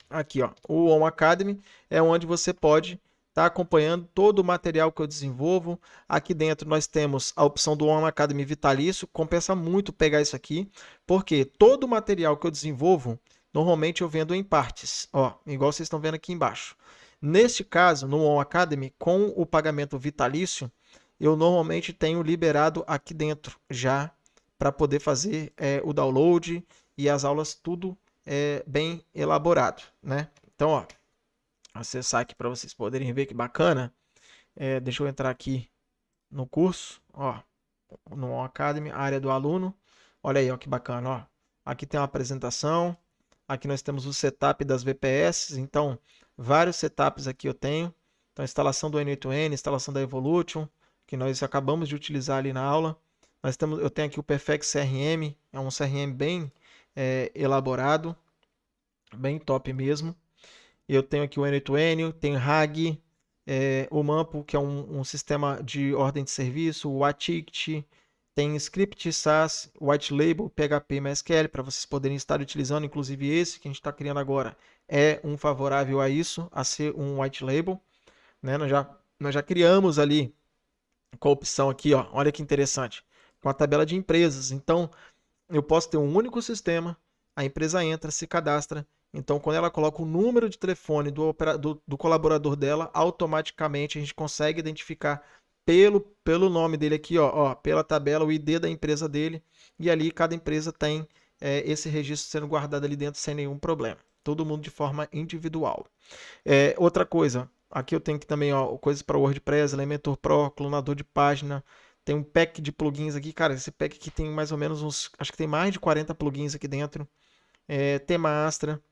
Aqui, ó, o On Academy é onde você pode estar acompanhando todo o material que eu desenvolvo. Aqui dentro nós temos a opção do On Academy Vitalício. Compensa muito pegar isso aqui, porque todo o material que eu desenvolvo, normalmente eu vendo em partes, ó, igual vocês estão vendo aqui embaixo. Neste caso, no On Academy, com o pagamento vitalício, eu normalmente tenho liberado aqui dentro já para poder fazer o download e as aulas tudo bem elaborado, né? Então, ó, acessar aqui para vocês poderem ver que bacana. Deixa eu entrar aqui no curso, ó, no Academy, área do aluno. Olha aí, ó, que bacana, ó. Aqui tem uma apresentação. Aqui nós temos o setup das VPS. Então, vários setups aqui eu tenho. Então, instalação do N8N, instalação da Evolution, que nós acabamos de utilizar ali na aula. Eu tenho aqui o Perfect CRM, é um CRM bem elaborado, bem top mesmo. Eu tenho aqui o N8N, tenho RAG, o Mampo, que é um sistema de ordem de serviço, o Atict, tem Script SAS, White Label, PHP e MySQL, para vocês poderem estar utilizando, inclusive esse que a gente está criando agora é um favorável a isso, a ser um White Label, né? Nós já criamos ali com a opção aqui, ó, olha que interessante, com a tabela de empresas. Então, eu posso ter um único sistema, a empresa entra, se cadastra, então quando ela coloca o número de telefone do colaborador dela, automaticamente a gente consegue identificar pelo nome dele aqui, ó, pela tabela, o ID da empresa dele, e ali cada empresa tem esse registro sendo guardado ali dentro sem nenhum problema. Todo mundo de forma individual. Outra coisa, aqui eu tenho que também, ó, coisas para WordPress, Elementor Pro, clonador de página, tem um pack de plugins aqui, cara, esse pack aqui tem mais ou menos acho que tem mais de 40 plugins aqui dentro. Tema Astra,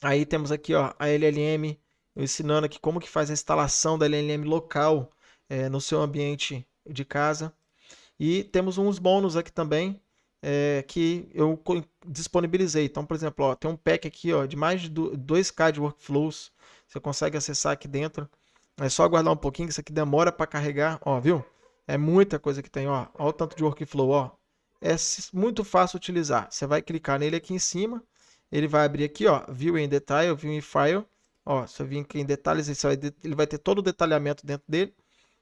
aí temos aqui, ó, a LLM, eu ensinando aqui como que faz a instalação da LLM local no seu ambiente de casa. E temos uns bônus aqui também que eu disponibilizei. Então, por exemplo, ó, tem um pack aqui ó, de mais de 2K de workflows. Você consegue acessar aqui dentro. É só aguardar um pouquinho, que isso aqui demora para carregar. Ó, viu? É muita coisa que tem. Ó. Olha o tanto de workflow. Ó. É muito fácil utilizar. Você vai clicar nele aqui em cima. Ele vai abrir aqui, ó, View in Detail, View in File. Ó, se eu vir aqui em detalhes, ele vai ter todo o detalhamento dentro dele.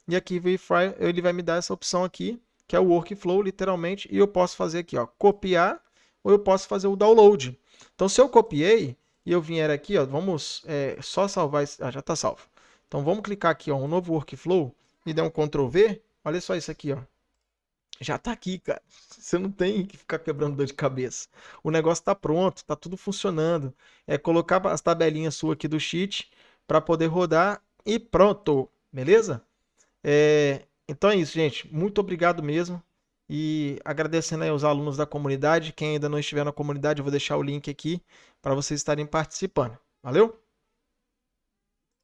E aqui, View in File, ele vai me dar essa opção aqui, que é o workflow, literalmente, e eu posso fazer aqui, ó, copiar, ou eu posso fazer o download. Então, se eu copiei, e eu vier aqui, ó, vamos só salvar, já está salvo. Então, vamos clicar aqui, ó, um novo workflow, e dar um Ctrl V, olha só isso aqui, ó. Já está aqui, cara. Você não tem que ficar quebrando dor de cabeça. O negócio está pronto, está tudo funcionando. É colocar as tabelinhas suas aqui do Sheet para poder rodar e pronto, beleza? Então é isso, gente. Muito obrigado mesmo. E agradecendo aí aos alunos da comunidade. Quem ainda não estiver na comunidade, eu vou deixar o link aqui para vocês estarem participando. Valeu?